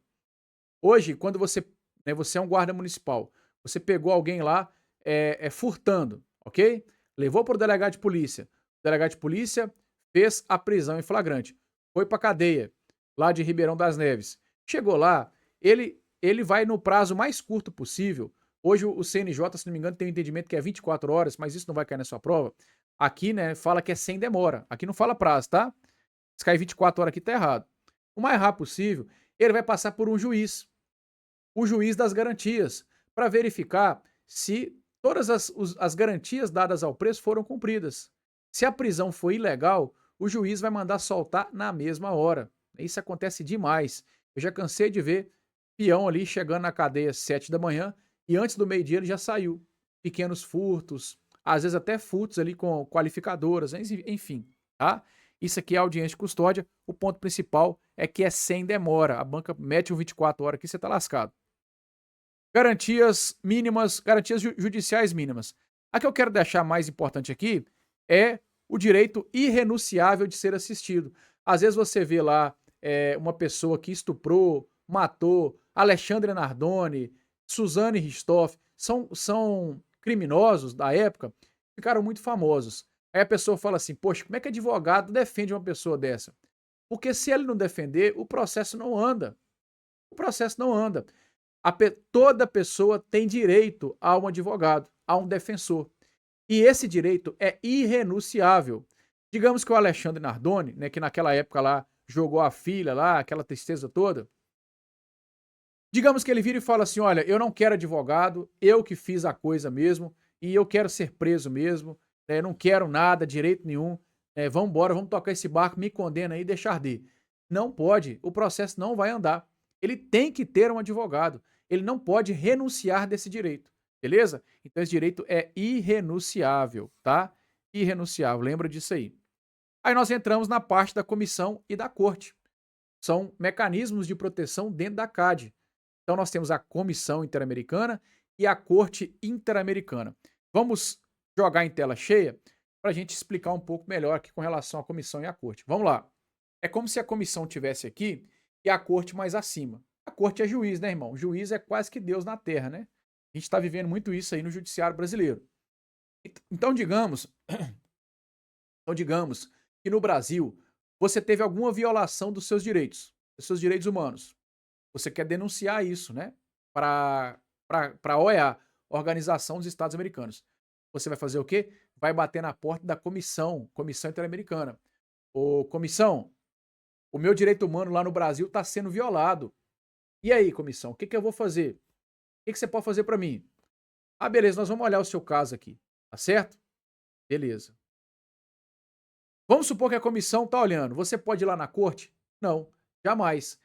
Hoje, quando você é um guarda municipal, você pegou alguém lá furtando, ok? Levou para o delegado de polícia. O delegado de polícia fez a prisão em flagrante. Foi para a cadeia, lá de Ribeirão das Neves. Chegou lá, ele vai no prazo mais curto possível. Hoje o CNJ, se não me engano, tem um entendimento que é 24 horas, mas isso não vai cair na sua prova. Aqui, né, fala que é sem demora. Aqui não fala prazo, tá? Se cair 24 horas aqui, tá errado. O mais rápido possível, ele vai passar por um juiz. O juiz das garantias, para verificar se todas as garantias dadas ao preso foram cumpridas. Se a prisão foi ilegal, o juiz vai mandar soltar na mesma hora. Isso acontece demais. Eu já cansei de ver peão ali chegando na cadeia às 7 da manhã e antes do meio-dia ele já saiu. Pequenos furtos, às vezes até furtos ali com qualificadoras, enfim, tá? Isso aqui é audiência de custódia. O ponto principal é que é sem demora. A banca mete um 24 horas aqui, você tá lascado. Garantias mínimas, garantias judiciais mínimas. A que eu quero deixar mais importante aqui é o direito irrenunciável de ser assistido. Às vezes você vê lá uma pessoa que estuprou, matou, Alexandre Nardoni, Suzane Ristoff, são criminosos da época, ficaram muito famosos. Aí a pessoa fala assim, poxa, como é que advogado defende uma pessoa dessa? Porque se ele não defender, o processo não anda. O processo não anda. Toda pessoa tem direito a um advogado, a um defensor. E esse direito é irrenunciável. Digamos que o Alexandre Nardoni, né, que naquela época lá jogou a filha lá, aquela tristeza toda. Digamos que ele vira e fala assim, olha, eu não quero advogado, eu que fiz a coisa mesmo, e eu quero ser preso mesmo, né, não quero nada, direito nenhum, vamos embora, vamos tocar esse barco, me condena aí e deixar de. Não pode, o processo não vai andar. Ele tem que ter um advogado, ele não pode renunciar desse direito, beleza? Então esse direito é irrenunciável, tá? Irrenunciável, lembra disso aí. Aí nós entramos na parte da comissão e da corte. São mecanismos de proteção dentro da CAD. Então nós temos a Comissão Interamericana e a Corte Interamericana. Vamos jogar em tela cheia para a gente explicar um pouco melhor aqui com relação à comissão e à corte. Vamos lá. É como se a comissão tivesse aqui e a corte mais acima. A corte é juiz, né, irmão? O juiz é quase que Deus na terra, né? A gente está vivendo muito isso aí no judiciário brasileiro. Então, digamos que no Brasil você teve alguma violação dos seus direitos humanos. Você quer denunciar isso, né? Para a OEA, Organização dos Estados Americanos. Você vai fazer o quê? Vai bater na porta da Comissão Interamericana. Ô, comissão, o meu direito humano lá no Brasil está sendo violado. E aí, comissão, o que eu vou fazer? O que você pode fazer para mim? Ah, beleza, nós vamos olhar o seu caso aqui, tá certo? Beleza. Vamos supor que a comissão está olhando. Você pode ir lá na corte? Não, jamais.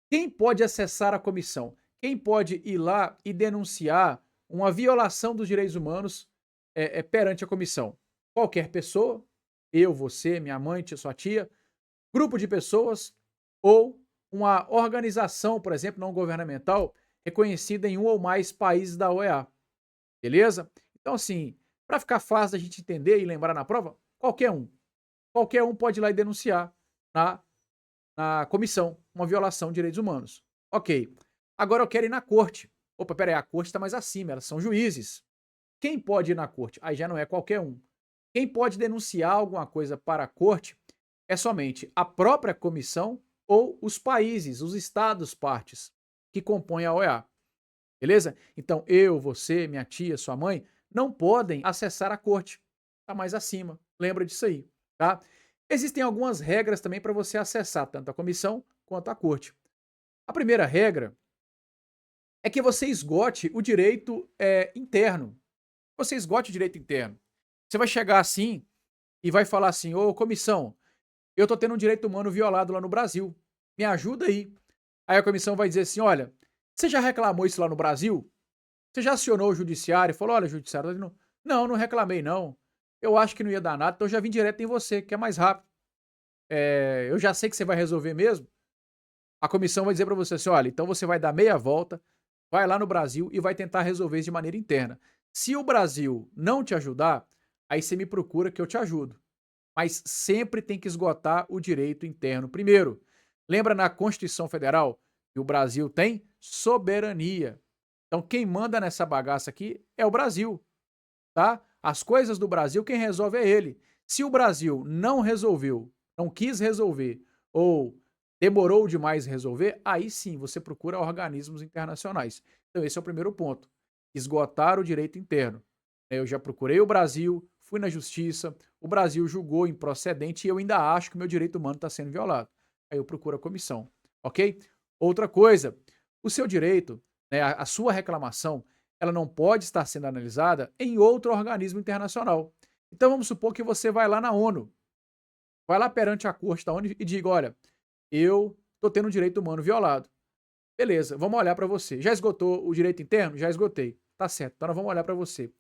Quem pode acessar a comissão? Quem pode ir lá e denunciar uma violação dos direitos humanos perante a comissão? Qualquer pessoa, eu, você, minha mãe, sua tia, grupo de pessoas ou uma organização, por exemplo, não governamental, reconhecida em um ou mais países da OEA. Beleza? Então, assim, para ficar fácil da gente entender e lembrar na prova, qualquer um. Qualquer um pode ir lá e denunciar na comissão uma violação de direitos humanos. Ok. Agora eu quero ir na corte. Opa, peraí, a corte está mais acima, elas são juízes. Quem pode ir na corte? Aí já não é qualquer um. Quem pode denunciar alguma coisa para a corte é somente a própria comissão ou os países, os estados partes que compõem a OEA. Beleza? Então eu, você, minha tia, sua mãe não podem acessar a corte. Está mais acima. Lembra disso aí, tá? Existem algumas regras também para você acessar tanto a comissão quanto a corte. A primeira regra é que você esgote o direito interno. Você esgote o direito interno. Você vai chegar assim e vai falar assim: ô comissão, eu tô tendo um direito humano violado lá no Brasil. Me ajuda aí. Aí a comissão vai dizer assim: olha, você já reclamou isso lá no Brasil? Você já acionou o judiciário? Falou: olha, judiciário, não reclamei não. Eu acho que não ia dar nada, então eu já vim direto em você, que é mais rápido. Eu já sei que você vai resolver mesmo. A comissão vai dizer para você assim: olha, então você vai dar meia volta, vai lá no Brasil e vai tentar resolver isso de maneira interna. Se o Brasil não te ajudar, aí você me procura que eu te ajudo. Mas sempre tem que esgotar o direito interno primeiro. Lembra na Constituição Federal que o Brasil tem soberania. Então quem manda nessa bagaça aqui é o Brasil, tá? As coisas do Brasil quem resolve é ele. Se o Brasil não resolveu, não quis resolver ou demorou demais resolver, aí sim você procura organismos internacionais. Então esse é o primeiro ponto. Esgotar o direito interno. Eu já procurei o Brasil, fui na justiça, o Brasil julgou improcedente e eu ainda acho que o meu direito humano está sendo violado. Aí eu procuro a comissão, ok? Outra coisa, o seu direito, né, a sua reclamação, ela não pode estar sendo analisada em outro organismo internacional. Então vamos supor que você vai lá na ONU, vai lá perante a corte da ONU e diga: olha, eu estou tendo um direito humano violado. Beleza, vamos olhar para você. Já esgotou o direito interno? Já esgotei. Tá certo, então nós vamos olhar para você.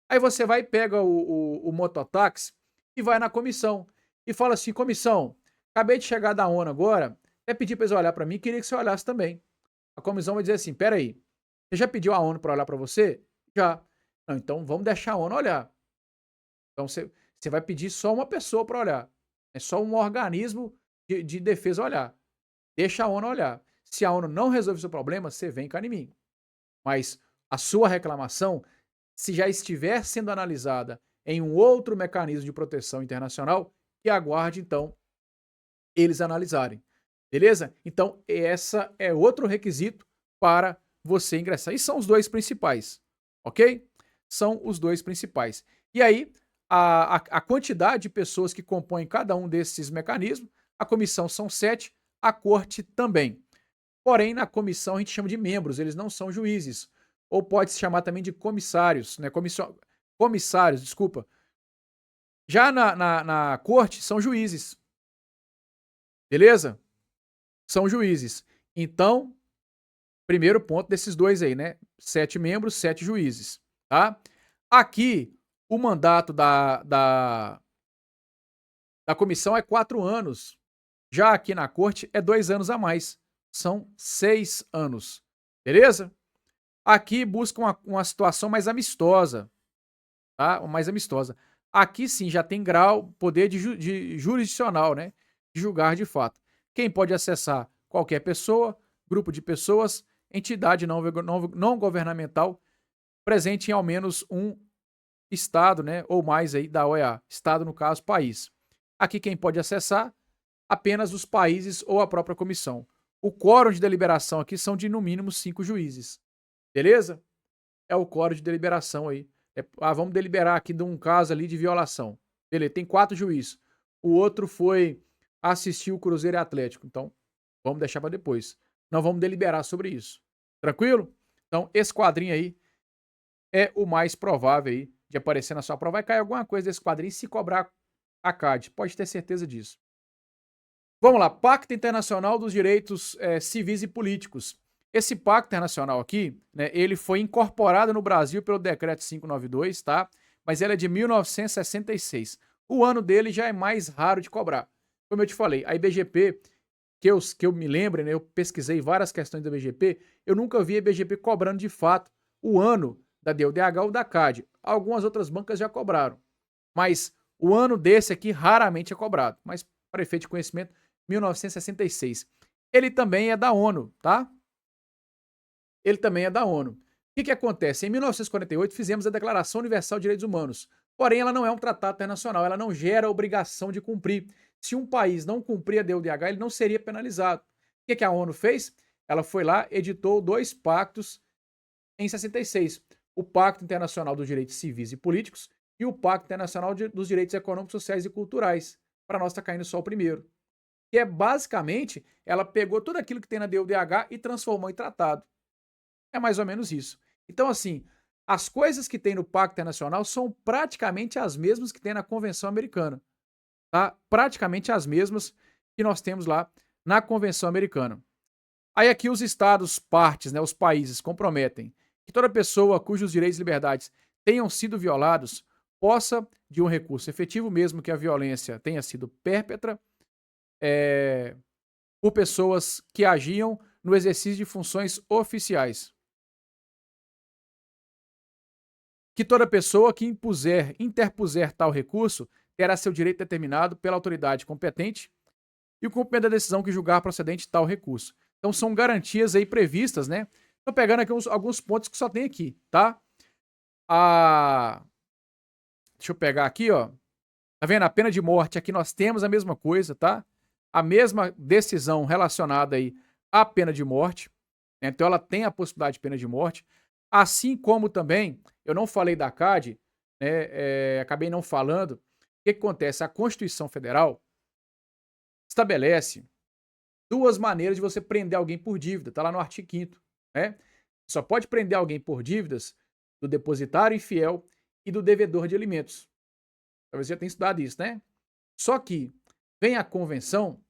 Aí você vai, pega o mototáxi e vai na comissão. E fala assim: comissão, acabei de chegar da ONU agora, até pedi para eles olhar para mim, queria que você olhasse também. A comissão vai dizer assim: peraí, você já pediu a ONU para olhar para você? Já. Não, então vamos deixar a ONU olhar. Então você vai pedir só uma pessoa para olhar. É só um organismo de defesa olhar. Deixa a ONU olhar. Se a ONU não resolve o seu problema, você vem cá em mim. Mas a sua reclamação, se já estiver sendo analisada em um outro mecanismo de proteção internacional, que aguarde, então, eles analisarem. Beleza? Então, essa é outro requisito para você ingressar. E são os dois principais, ok? São os dois principais. E aí, a quantidade de pessoas que compõem cada um desses mecanismos, a comissão são 7, a corte também. Porém, na comissão a gente chama de membros, eles não são juízes. Ou pode se chamar também de comissários, né? Comissários, desculpa. Já na corte são juízes. Beleza? São juízes. Então, primeiro ponto desses dois aí, né? 7 membros, 7 juízes, tá? Aqui, o mandato da comissão é 4 anos. Já aqui na corte é 2 anos a mais. São 6 anos. Beleza? Aqui busca uma situação mais amistosa, tá? Mais amistosa. Aqui sim já tem grau, poder de jurisdicional, né? De julgar de fato. Quem pode acessar? Qualquer pessoa, grupo de pessoas, entidade não governamental presente em ao menos um estado, né? Ou mais aí da OEA. Estado, no caso, país. Aqui quem pode acessar? Apenas os países ou a própria comissão. O quórum de deliberação aqui são de no mínimo 5 juízes. Beleza? É o quórum de deliberação aí. Vamos deliberar aqui de um caso ali de violação. Beleza, tem 4 juízes. O outro foi assistir o Cruzeiro e Atlético. Então, vamos deixar para depois. Não vamos deliberar sobre isso. Tranquilo? Então, esse quadrinho aí é o mais provável aí de aparecer na sua prova. Vai cair alguma coisa desse quadrinho. Se cobrar a CAD, pode ter certeza disso. Vamos lá, Pacto Internacional dos Direitos Civis e Políticos. Esse pacto internacional aqui, né, ele foi incorporado no Brasil pelo Decreto 592, tá? Mas ele é de 1966. O ano dele já é mais raro de cobrar. Como eu te falei, a IBGP, que eu me lembre, né, eu pesquisei várias questões da IBGP, eu nunca vi a IBGP cobrando de fato o ano da DUDH ou da CAD. Algumas outras bancas já cobraram, mas o ano desse aqui raramente é cobrado. Mas, para efeito de conhecimento, 1966. Ele também é da ONU, tá? Ele também é da ONU. O que acontece? Em 1948 fizemos a Declaração Universal de Direitos Humanos, porém ela não é um tratado internacional, ela não gera obrigação de cumprir. Se um país não cumprir a DUDH, ele não seria penalizado. O que a ONU fez? Ela foi lá, editou 2 pactos em 66. O Pacto Internacional dos Direitos Civis e Políticos e o Pacto Internacional dos Direitos Econômicos, Sociais e Culturais. Para nós está caindo só o primeiro. Que é basicamente, ela pegou tudo aquilo que tem na DUDH e transformou em tratado. É mais ou menos isso. Então, assim, as coisas que tem no Pacto Internacional são praticamente as mesmas que tem na Convenção Americana. Tá? Praticamente as mesmas que nós temos lá na Convenção Americana. Aí aqui os estados partes, né, os países, comprometem que toda pessoa cujos direitos e liberdades tenham sido violados possa, de um recurso efetivo, mesmo que a violência tenha sido pérpetra, por pessoas que agiam no exercício de funções oficiais. Que toda pessoa que interpuser tal recurso terá seu direito determinado pela autoridade competente e o cumprimento da decisão que julgar procedente tal recurso. Então são garantias aí previstas, né? Tô pegando aqui alguns pontos que só tem aqui, tá? Deixa eu pegar aqui, ó. Tá vendo? A pena de morte, aqui nós temos a mesma coisa, tá? A mesma decisão relacionada aí à pena de morte. Né? Então ela tem a possibilidade de pena de morte. Assim como também, eu não falei da CAD, né? Acabei não falando. O que acontece? A Constituição Federal estabelece 2 maneiras de você prender alguém por dívida. Tá lá no artigo 5º, né? Só pode prender alguém por dívidas do depositário infiel e do devedor de alimentos. Talvez você já tenha estudado isso, né? Só que vem a convenção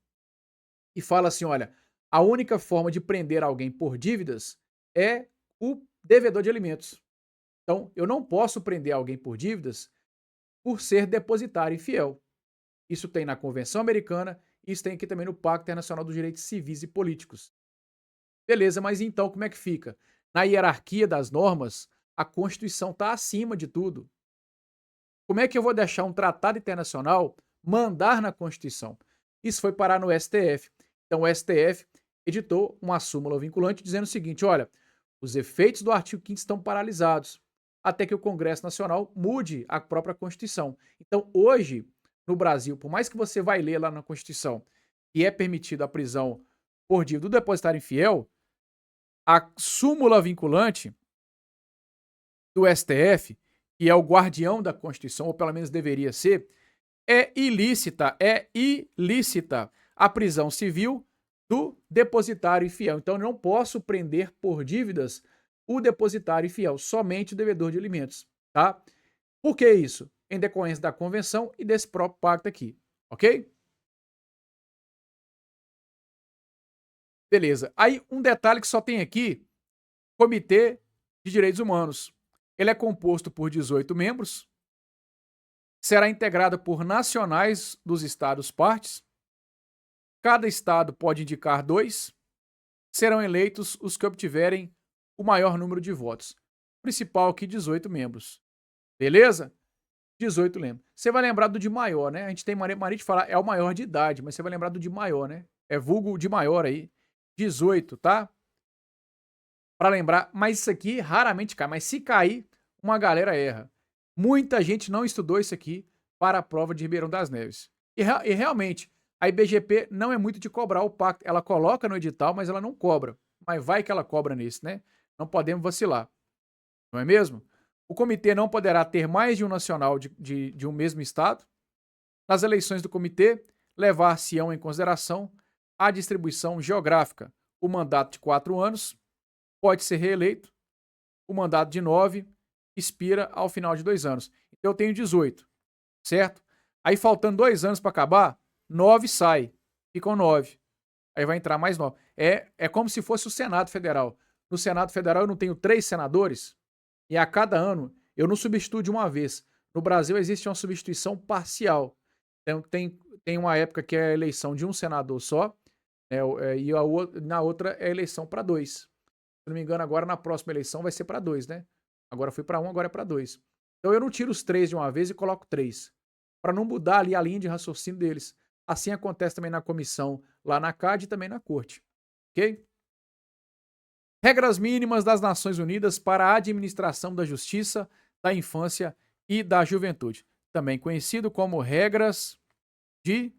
e fala assim, olha, a única forma de prender alguém por dívidas é o devedor de alimentos. Então, eu não posso prender alguém por dívidas por ser depositário infiel. Isso tem na Convenção Americana, isso tem aqui também no Pacto Internacional dos Direitos Civis e Políticos. Beleza, mas então como é que fica? Na hierarquia das normas, a Constituição está acima de tudo. Como é que eu vou deixar um tratado internacional mandar na Constituição? Isso foi parar no STF. Então o STF editou uma súmula vinculante dizendo o seguinte, olha, os efeitos do artigo 5º estão paralisados até que o Congresso Nacional mude a própria Constituição. Então hoje, no Brasil, por mais que você vai ler lá na Constituição que é permitida a prisão por dívida do depositário infiel, a súmula vinculante do STF, que é o guardião da Constituição, ou pelo menos deveria ser, é ilícita a prisão civil do depositário infiel. Então, eu não posso prender por dívidas o depositário infiel, somente o devedor de alimentos, tá? Por que isso? Em decorrência da convenção e desse próprio pacto aqui, ok? Beleza. Aí, um detalhe que só tem aqui, Comitê de Direitos Humanos. Ele é composto por 18 membros, será integrado por nacionais dos estados partes, cada estado pode indicar 2, serão eleitos os que obtiverem o maior número de votos. Principal aqui, 18 membros. Beleza? 18 membros. Você vai lembrar do de maior, né? A gente tem mania de falar, é o maior de idade, mas você vai lembrar do de maior, né? É vulgo de maior aí. 18, tá? Para lembrar, mas isso aqui raramente cai, mas se cair, uma galera erra. Muita gente não estudou isso aqui para a prova de Ribeirão das Neves. E realmente, a IBGP não é muito de cobrar o pacto. Ela coloca no edital, mas ela não cobra. Mas vai que ela cobra nesse, né? Não podemos vacilar. Não é mesmo? O comitê não poderá ter mais de um nacional de um mesmo estado. Nas eleições do comitê, levar-se-ão em consideração a distribuição geográfica. O mandato de 4 anos pode ser reeleito. O mandato de 9 expira ao final de 2 anos. Então eu tenho 18, certo? Aí faltando 2 anos para acabar, 9 sai. Ficam 9. Aí vai entrar mais 9. É como se fosse o Senado Federal. No Senado Federal eu não tenho 3 senadores e a cada ano eu não substituo de uma vez. No Brasil existe uma substituição parcial. Então tem uma época que é a eleição de um senador só, né, e na outra é a eleição para 2. Se não me engano, agora na próxima eleição vai ser para 2, né? Agora foi para 1, agora é para 2. Então eu não tiro os 3 de uma vez e coloco 3. Para não mudar ali a linha de raciocínio deles. Assim acontece também na comissão, lá na CAD e também na corte. Ok? Regras mínimas das Nações Unidas para a administração da justiça, da infância e da juventude. Também conhecido como regras de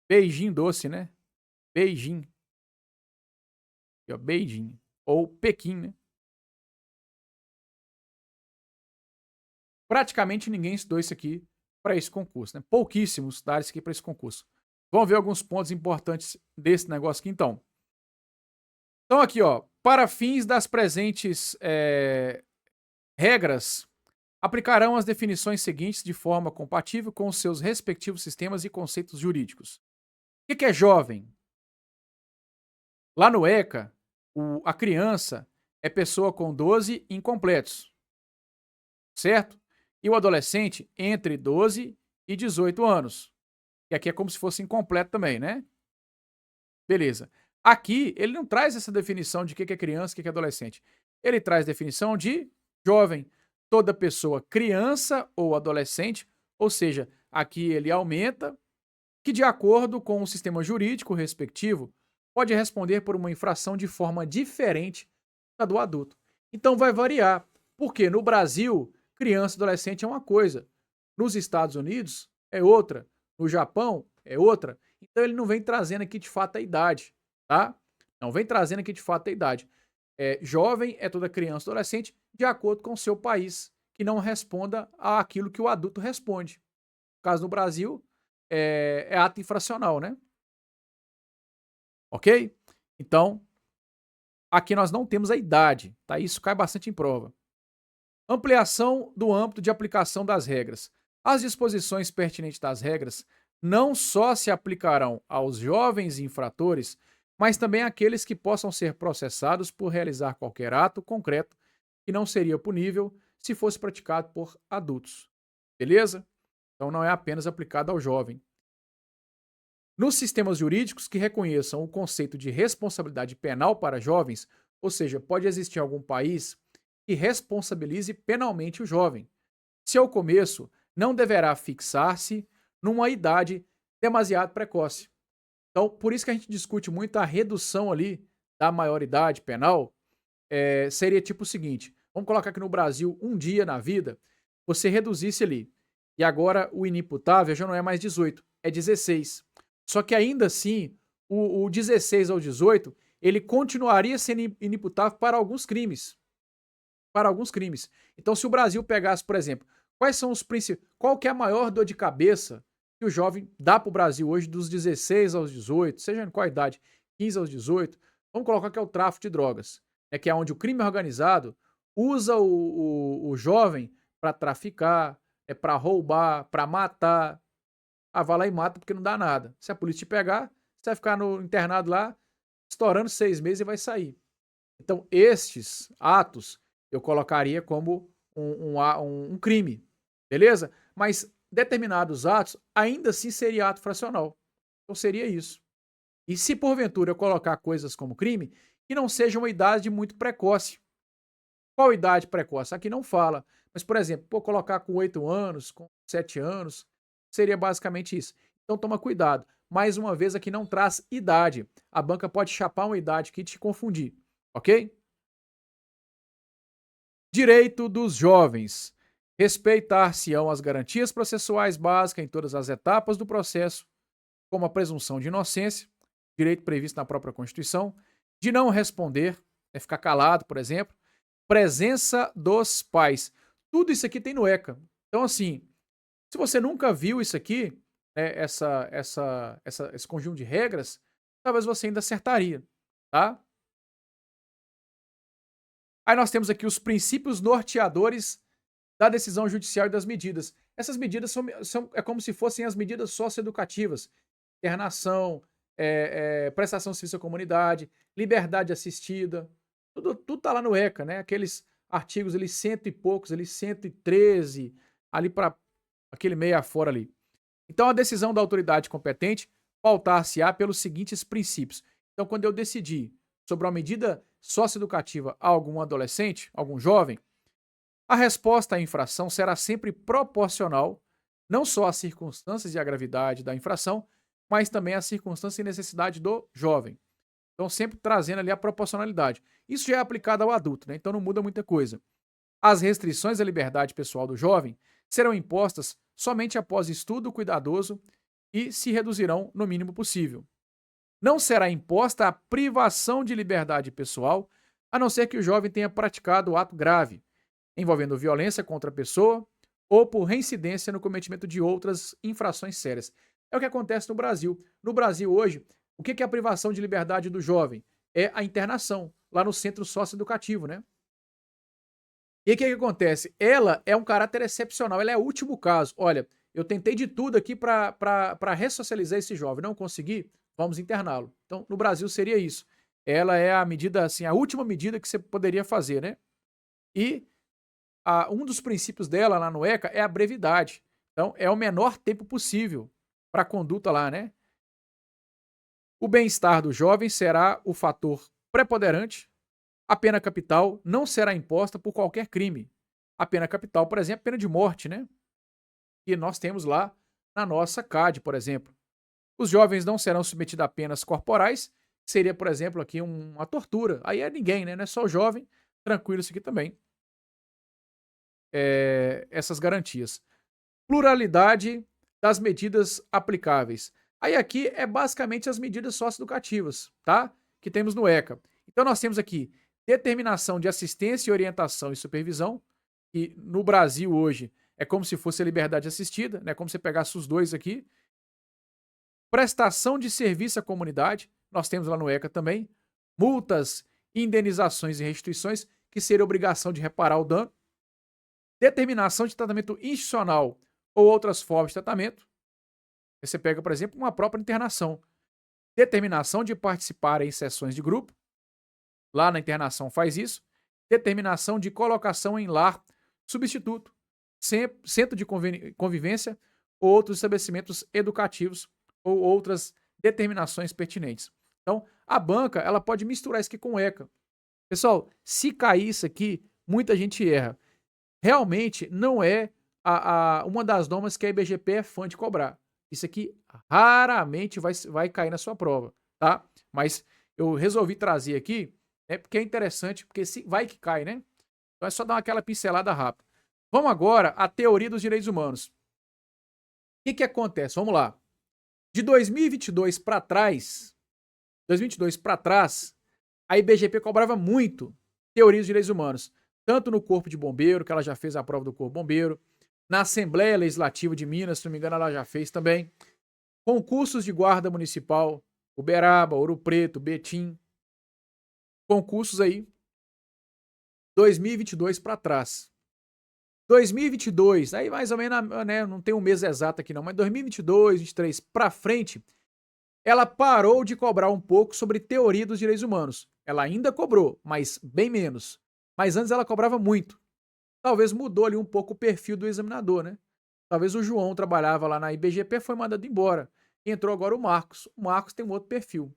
Beijing doce, né? Beijing. Aqui, ó, Beijing. Ou Pequim, né? Praticamente ninguém estudou isso aqui para esse concurso, né? Pouquíssimos estudaram isso aqui para esse concurso. Vamos ver alguns pontos importantes desse negócio aqui, então. Então, aqui, ó, para fins das presentes regras, aplicarão as definições seguintes de forma compatível com os seus respectivos sistemas e conceitos jurídicos. O que é jovem? Lá no ECA, a criança é pessoa com 12 incompletos, certo? E o adolescente entre 12 e 18 anos. E aqui é como se fosse incompleto também, né? Beleza. Aqui, ele não traz essa definição de o que é criança e o que é adolescente. Ele traz definição de jovem. Toda pessoa criança ou adolescente, ou seja, aqui ele aumenta, que de acordo com o sistema jurídico respectivo, pode responder por uma infração de forma diferente da do adulto. Então vai variar, porque no Brasil, criança e adolescente é uma coisa, nos Estados Unidos é outra, no Japão é outra, então ele não vem trazendo aqui de fato a idade, tá? Não vem trazendo aqui de fato a idade. Jovem é toda criança ou adolescente de acordo com o seu país, que não responda àquilo que o adulto responde. No caso do Brasil, é ato infracional, né? Ok? Então, aqui nós não temos a idade, tá? Isso cai bastante em prova. Ampliação do âmbito de aplicação das regras. As disposições pertinentes das regras não só se aplicarão aos jovens infratores, mas também àqueles que possam ser processados por realizar qualquer ato concreto que não seria punível se fosse praticado por adultos. Beleza? Então não é apenas aplicado ao jovem. Nos sistemas jurídicos que reconheçam o conceito de responsabilidade penal para jovens, ou seja, pode existir algum país que responsabilize penalmente o jovem. Seu começo não deverá fixar-se numa idade demasiado precoce. Então, por isso que a gente discute muito a redução ali da maioridade penal. Seria tipo o seguinte, vamos colocar aqui no Brasil, um dia na vida, você reduzisse ali, e agora o inimputável já não é mais 18, é 16. Só que ainda assim, o 16 ao 18, ele continuaria sendo inimputável para alguns crimes. Para alguns crimes. Então, se o Brasil pegasse, por exemplo, qual que é a maior dor de cabeça que o jovem dá para o Brasil hoje dos 16 aos 18, seja em qual idade, 15 aos 18, vamos colocar que é o tráfico de drogas, que é onde o crime organizado usa o jovem para traficar, para roubar, para matar. Vai lá e mata porque não dá nada. Se a polícia te pegar, você vai ficar no internado lá, estourando 6 meses e vai sair. Então, estes atos eu colocaria como um crime, beleza? Mas determinados atos ainda assim seria ato fracional. Então seria isso. E se porventura eu colocar coisas como crime, que não seja uma idade muito precoce. Qual idade precoce? Aqui não fala. Mas, por exemplo, colocar com 8 anos, com 7 anos, seria basicamente isso. Então toma cuidado. Mais uma vez aqui não traz idade. A banca pode chapar uma idade aqui e te confundir. Ok? Direito dos jovens. Respeitar-se-ão as garantias processuais básicas em todas as etapas do processo, como a presunção de inocência, direito previsto na própria Constituição, de não responder, ficar calado, por exemplo, presença dos pais. Tudo isso aqui tem no ECA. Então, assim, se você nunca viu isso aqui, esse conjunto de regras, talvez você ainda acertaria, tá? Aí nós temos aqui os princípios norteadores da decisão judicial e das medidas. Essas medidas é como se fossem as medidas socioeducativas, internação, prestação de serviço à comunidade, liberdade assistida, tudo tá lá no ECA, né? Aqueles artigos ali, cento e poucos, ali 113, ali para aquele meio afora ali. Então, a decisão da autoridade competente pautar-se-á pelos seguintes princípios. Então, quando eu decidir sobre uma medida socioeducativa a algum adolescente, algum jovem, a resposta à infração será sempre proporcional, não só às circunstâncias e à gravidade da infração, mas também às circunstâncias e necessidade do jovem. Então, sempre trazendo ali a proporcionalidade. Isso já é aplicado ao adulto, né? Então não muda muita coisa. As restrições à liberdade pessoal do jovem serão impostas somente após estudo cuidadoso e se reduzirão no mínimo possível. Não será imposta a privação de liberdade pessoal, a não ser que o jovem tenha praticado ato grave, envolvendo violência contra a pessoa ou por reincidência no cometimento de outras infrações sérias. É o que acontece no Brasil. No Brasil hoje, o que é a privação de liberdade do jovem? É a internação, lá no centro socioeducativo, né? E o que acontece? Ela é um caráter excepcional, ela é o último caso. Olha, eu tentei de tudo aqui para ressocializar esse jovem, não consegui, vamos interná-lo. Então, no Brasil seria isso. Ela é a medida, assim, a última medida que você poderia fazer, né? E um dos princípios dela lá no ECA é a brevidade. Então, é o menor tempo possível para a conduta lá, né? O bem-estar do jovem será o fator preponderante. A pena capital não será imposta por qualquer crime. A pena capital, por exemplo, pena de morte, né? Que nós temos lá na nossa CAD, por exemplo. Os jovens não serão submetidos a penas corporais, que seria, por exemplo, aqui uma tortura. Aí é ninguém, né? Não é só o jovem. Tranquilo isso aqui também. Essas garantias. Pluralidade das medidas aplicáveis. Aí aqui é basicamente as medidas socioeducativas, tá? Que temos no ECA. Então nós temos aqui determinação de assistência, orientação e supervisão, que no Brasil hoje é como se fosse a liberdade assistida, né? Como se pegasse os dois aqui. Prestação de serviço à comunidade, nós temos lá no ECA também. Multas, indenizações e restituições, que seria obrigação de reparar o dano. Determinação de tratamento institucional ou outras formas de tratamento. Você pega, por exemplo, uma própria internação. Determinação de participar em sessões de grupo. Lá na internação faz isso. Determinação de colocação em lar substituto, centro de convivência ou outros estabelecimentos educativos ou outras determinações pertinentes. Então, a banca ela pode misturar isso aqui com o ECA. Pessoal, se cair isso aqui, muita gente erra. Realmente não é uma das normas que a IBGP é fã de cobrar. Isso aqui raramente vai cair na sua prova, tá? Mas eu resolvi trazer aqui, né, porque é interessante, porque vai que cai, né? Então é só dar aquela pincelada rápida. Vamos agora à teoria dos direitos humanos. O que acontece? Vamos lá. De 2022 para trás, a IBGP cobrava muito teoria dos direitos humanos. Tanto no Corpo de Bombeiro, que ela já fez a prova do Corpo Bombeiro, na Assembleia Legislativa de Minas, se não me engano, ela já fez também. Concursos de guarda municipal, Uberaba, Ouro Preto, Betim. Concursos aí, 2022 para trás. 2022, aí mais ou menos, né, não tem um mês exato aqui não, mas 2022, 2023 para frente, ela parou de cobrar um pouco sobre teoria dos direitos humanos. Ela ainda cobrou, mas bem menos. Mas antes ela cobrava muito. Talvez mudou ali um pouco o perfil do examinador, né? Talvez o João trabalhava lá na IBGP, foi mandado embora. Entrou agora o Marcos. O Marcos tem um outro perfil.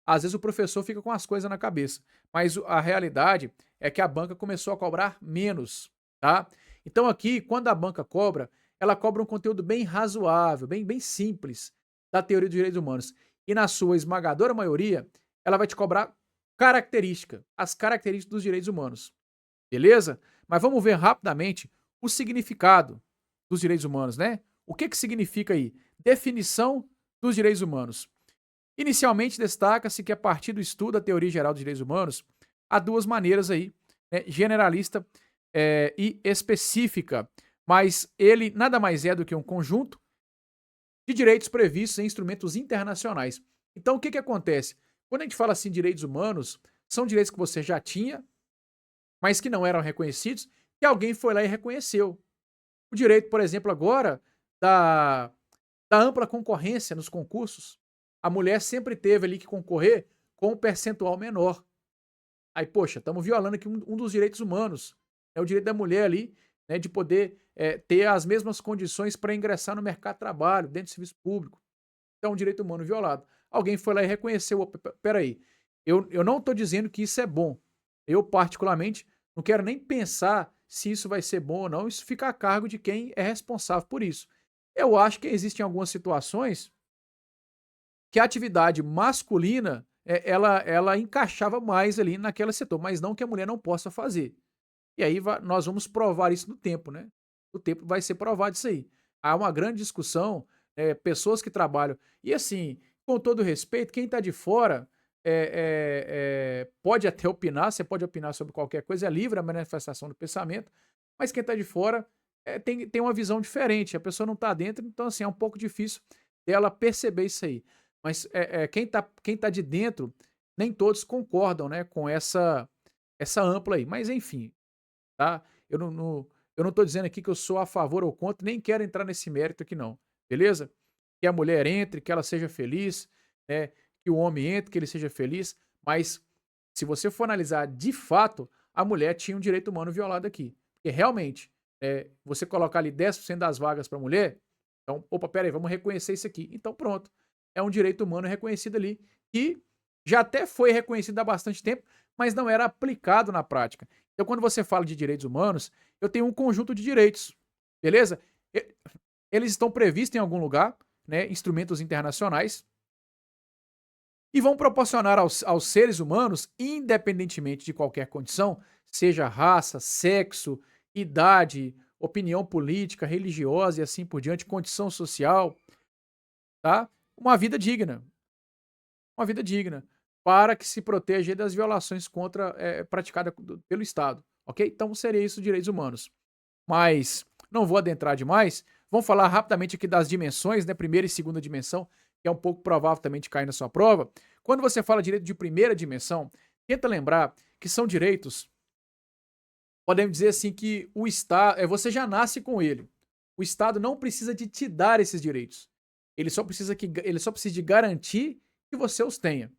Às vezes o professor fica com as coisas na cabeça. Mas a realidade é que a banca começou a cobrar menos, tá? Então aqui, quando a banca cobra, ela cobra um conteúdo bem razoável, bem simples da teoria dos direitos humanos. E na sua esmagadora maioria, ela vai te cobrar as características dos direitos humanos. Beleza? Mas vamos ver rapidamente o significado dos direitos humanos, né? O que significa aí? Definição dos direitos humanos. Inicialmente, destaca-se que a partir do estudo da teoria geral dos direitos humanos, há duas maneiras aí, né? Generalista e específica, mas ele nada mais é do que um conjunto de direitos previstos em instrumentos internacionais. Então, o que acontece? Quando a gente fala assim direitos humanos, são direitos que você já tinha, mas que não eram reconhecidos, que alguém foi lá e reconheceu. O direito, por exemplo, agora, da ampla concorrência nos concursos. A mulher sempre teve ali que concorrer com um percentual menor. Aí, poxa, estamos violando aqui um dos direitos humanos. É o direito da mulher ali, né, de poder ter as mesmas condições para ingressar no mercado de trabalho, dentro do serviço público. Então, um direito humano violado. Alguém foi lá e reconheceu. Peraí, eu não estou dizendo que isso é bom. Eu, particularmente, não quero nem pensar se isso vai ser bom ou não. Isso fica a cargo de quem é responsável por isso. Eu acho que existem algumas situações que a atividade masculina ela encaixava mais ali naquele setor, mas não que a mulher não possa fazer. E aí nós vamos provar isso no tempo, né? O tempo vai ser provado isso aí. Há uma grande discussão, pessoas que trabalham. E assim, com todo respeito, quem está de fora pode até opinar, você pode opinar sobre qualquer coisa, é livre a manifestação do pensamento, mas quem está de fora tem uma visão diferente, a pessoa não está dentro, então assim, é um pouco difícil dela perceber isso aí. Mas quem tá de dentro, nem todos concordam, né, com essa ampla aí. Mas enfim, tá? Eu não tô dizendo aqui que eu sou a favor ou contra, nem quero entrar nesse mérito aqui não, beleza? Que a mulher entre, que ela seja feliz, né? Que o homem entre, que ele seja feliz, mas se você for analisar de fato, a mulher tinha um direito humano violado aqui. Porque realmente, você colocar ali 10% das vagas para mulher, então, opa, peraí, vamos reconhecer isso aqui. Então pronto, é um direito humano reconhecido ali e já até foi reconhecido há bastante tempo, mas não era aplicado na prática. Então quando você fala de direitos humanos, eu tenho um conjunto de direitos, beleza? Eles estão previstos em algum lugar, né, instrumentos internacionais, e vão proporcionar aos seres humanos, independentemente de qualquer condição, seja raça, sexo, idade, opinião política, religiosa e assim por diante, condição social, tá? Uma vida digna. Uma vida digna. Para que se proteja das violações praticadas pelo Estado. Ok? Então seria isso direitos humanos. Mas não vou adentrar demais. Vamos falar rapidamente aqui das dimensões, né? Primeira e segunda dimensão, que é um pouco provável também de cair na sua prova. Quando você fala direito de primeira dimensão, tenta lembrar que são direitos, podemos dizer assim que o Estado, você já nasce com ele. O Estado não precisa de te dar esses direitos. Ele só precisa de garantir que você os tenha.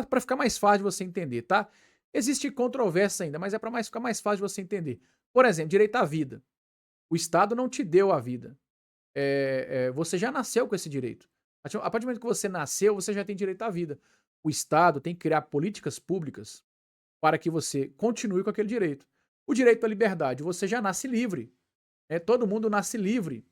Para ficar mais fácil de você entender, tá? Existe controvérsia ainda, mas é para ficar mais fácil de você entender. Por exemplo, direito à vida. O Estado não te deu a vida. Você já nasceu com esse direito. A partir do momento que você nasceu, você já tem direito à vida. O Estado tem que criar políticas públicas para que você continue com aquele direito. O direito à liberdade, você já nasce livre. Todo mundo nasce livre.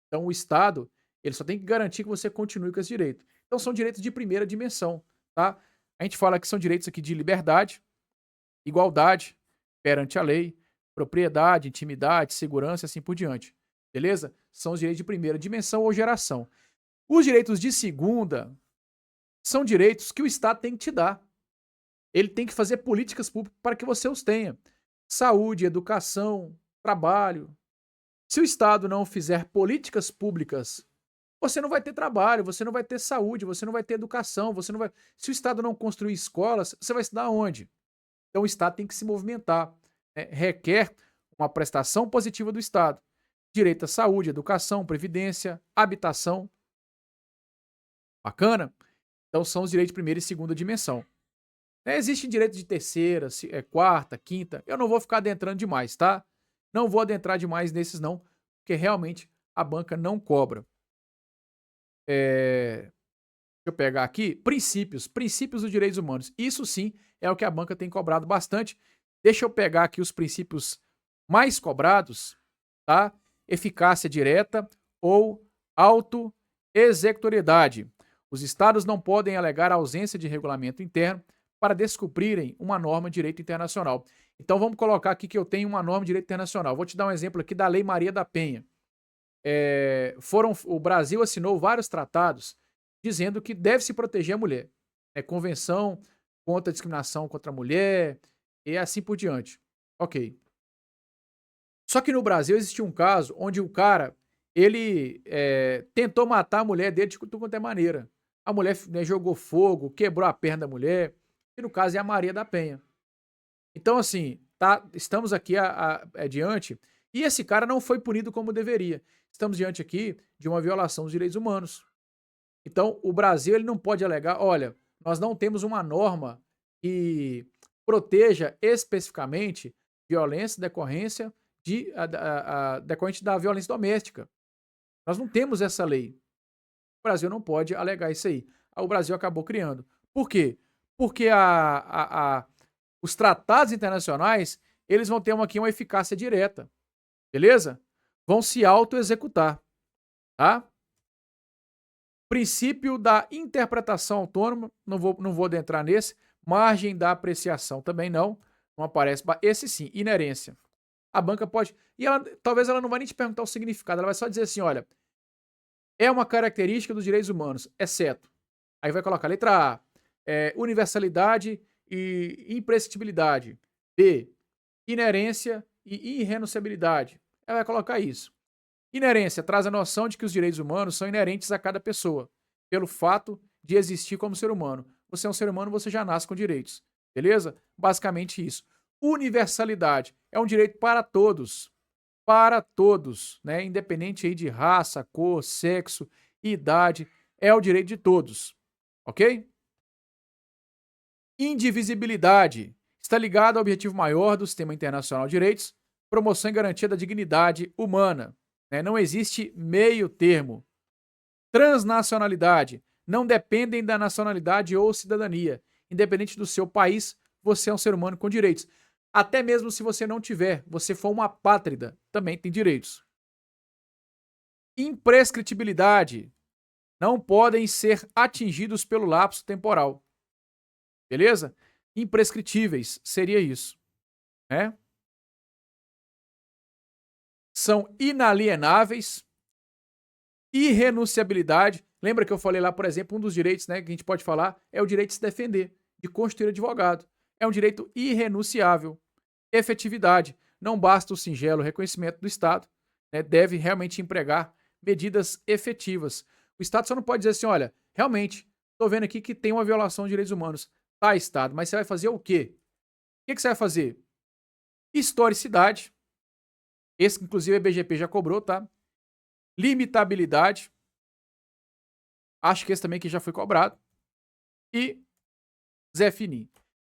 Então o Estado, ele só tem que garantir que você continue com esse direito. Então são direitos de primeira dimensão, tá? A gente fala que são direitos aqui de liberdade, igualdade perante a lei, propriedade, intimidade, segurança e assim por diante. Beleza? São os direitos de primeira dimensão ou geração. Os direitos de segunda são direitos que o Estado tem que te dar. Ele tem que fazer políticas públicas para que você os tenha. Saúde, educação, trabalho. Se o Estado não fizer políticas públicas, você não vai ter trabalho, você não vai ter saúde, você não vai ter educação, você não vai. Se o Estado não construir escolas, você vai estudar onde? Então o Estado tem que se movimentar. Requer uma prestação positiva do Estado. Direito à saúde, educação, previdência, habitação. Bacana? Então são os direitos de primeira e segunda dimensão. Existe direito de terceira, quarta, quinta. Eu não vou ficar adentrando demais, tá? Não vou adentrar demais nesses não, porque realmente a banca não cobra. Deixa eu pegar aqui. Princípios dos direitos humanos. Isso sim é o que a banca tem cobrado bastante. Deixa eu pegar aqui os princípios mais cobrados, tá? Eficácia direta ou auto-executoriedade. Os estados não podem alegar ausência de regulamento interno para descumprirem uma norma de direito internacional. Então vamos colocar aqui que eu tenho uma norma de direito internacional. Vou te dar um exemplo aqui da Lei Maria da Penha. O Brasil assinou vários tratados dizendo que deve se proteger a mulher. Convenção contra a discriminação contra a mulher e assim por diante. Ok. Só que no Brasil existiu um caso onde o cara, ele tentou matar a mulher dele de tudo quanto é maneira. A mulher jogou fogo, quebrou a perna da mulher, que no caso é a Maria da Penha. Então, assim, estamos aqui adiante, e esse cara não foi punido como deveria. Estamos diante aqui de uma violação dos direitos humanos. Então, o Brasil ele não pode alegar, olha, nós não temos uma norma que proteja especificamente violência decorrente da violência doméstica. Nós não temos essa lei. O Brasil não pode alegar isso aí. O Brasil acabou criando. Por quê? Porque os tratados internacionais, eles vão ter aqui uma eficácia direta. Beleza? Vão se auto-executar. Tá? Princípio da interpretação autônoma, não vou adentrar nesse. Margem da apreciação também não aparece. Esse sim, inerência. A banca pode... E talvez ela não vai nem te perguntar o significado, ela vai só dizer assim, olha, é uma característica dos direitos humanos, exceto. Aí vai colocar letra A, universalidade e imprescritibilidade. B, inerência e irrenunciabilidade. Ela vai colocar isso. Inerência traz a noção de que os direitos humanos são inerentes a cada pessoa, pelo fato de existir como ser humano. Você é um ser humano, você já nasce com direitos. Beleza? Basicamente isso. Universalidade é um direito para todos. Para todos, né? Independente aí de raça, cor, sexo, idade, é o direito de todos. Ok? Indivisibilidade está ligado ao objetivo maior do Sistema Internacional de Direitos, promoção e garantia da dignidade humana. Né? Não existe meio termo. Transnacionalidade não dependem da nacionalidade ou cidadania. Independente do seu país, você é um ser humano com direitos. Até mesmo se você não tiver, você for uma apátrida, também tem direitos. Imprescritibilidade. Não podem ser atingidos pelo lapso temporal. Beleza? Imprescritíveis seria isso. Né? São inalienáveis. Irrenunciabilidade. Lembra que eu falei lá, por exemplo, um dos direitos, né, que a gente pode falar é o direito de se defender, de constituir advogado. É um direito irrenunciável. Efetividade. Não basta o singelo reconhecimento do Estado, né, deve realmente empregar medidas efetivas. O Estado só não pode dizer assim, olha, realmente, estou vendo aqui que tem uma violação de direitos humanos. Tá, Estado, mas você vai fazer o quê? O que você vai fazer? Historicidade. Esse, inclusive, a BGP já cobrou, tá? Limitabilidade. Acho que esse também que já foi cobrado. E Zé Fininho.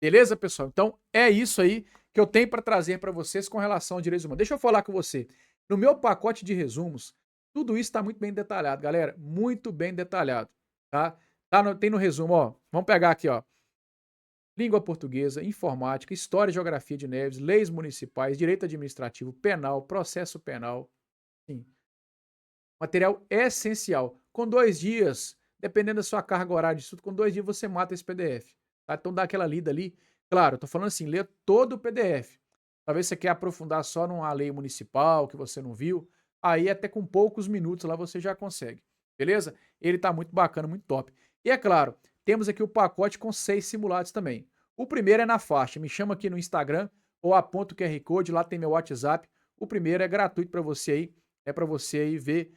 Beleza, pessoal? Então, é isso aí que eu tenho para trazer para vocês com relação aos direitos humanos. Deixa eu falar com você. No meu pacote de resumos, tudo isso está muito bem detalhado, galera. Muito bem detalhado, tá? Tem no resumo, ó. Vamos pegar aqui, ó. Língua portuguesa, informática, história e geografia de Neves, leis municipais, direito administrativo, penal, processo penal. Sim. Material essencial. Com 2 dias, dependendo da sua carga horária de estudo, com 2 dias você mata esse PDF. Tá? Então dá aquela lida ali. Claro, eu tô falando assim, lê todo o PDF. Talvez você quer aprofundar só numa lei municipal que você não viu. Aí até com poucos minutos lá você já consegue. Beleza? Ele tá muito bacana, muito top. E é claro, temos aqui o pacote com 6 simulados também. O primeiro é na faixa. Me chama aqui no Instagram ou aponta o QR Code, lá tem meu WhatsApp. O primeiro é gratuito para você aí. É para você aí ver,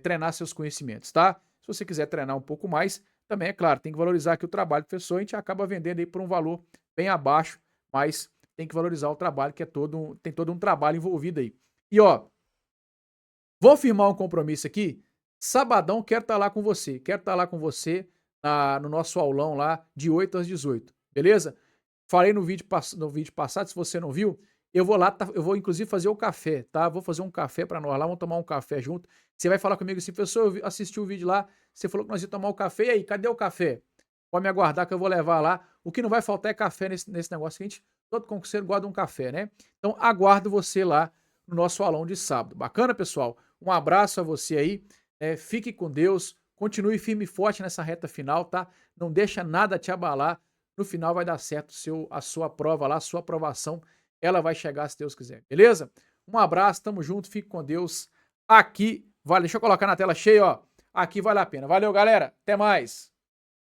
treinar seus conhecimentos, tá? Se você quiser treinar um pouco mais, também é claro, tem que valorizar aqui o trabalho do professor. A gente acaba vendendo aí por um valor bem abaixo, mas tem que valorizar o trabalho, que tem todo um trabalho envolvido aí. E ó, vou firmar um compromisso aqui. Sabadão quero estar lá com você. Quero estar lá com você no nosso aulão lá de 8 às 18. Beleza? Falei no vídeo passado, se você não viu, eu vou lá, eu vou inclusive fazer o café, tá? Vou fazer um café para nós lá, vamos tomar um café junto. Você vai falar comigo assim, professor, eu assisti o vídeo lá, você falou que nós íamos tomar o café, e aí, cadê o café? Pode me aguardar que eu vou levar lá. O que não vai faltar é café nesse negócio seguinte. Todo concurseiro guarda um café, né? Então, aguardo você lá no nosso aulão de sábado. Bacana, pessoal? Um abraço a você aí. Fique com Deus. Continue firme e forte nessa reta final, tá? Não deixa nada te abalar. No final vai dar certo a sua prova lá, a sua aprovação. Ela vai chegar se Deus quiser. Beleza? Um abraço, tamo junto. Fique com Deus. Aqui, vale. Deixa eu colocar na tela cheia, ó. Aqui vale a pena. Valeu, galera. Até mais.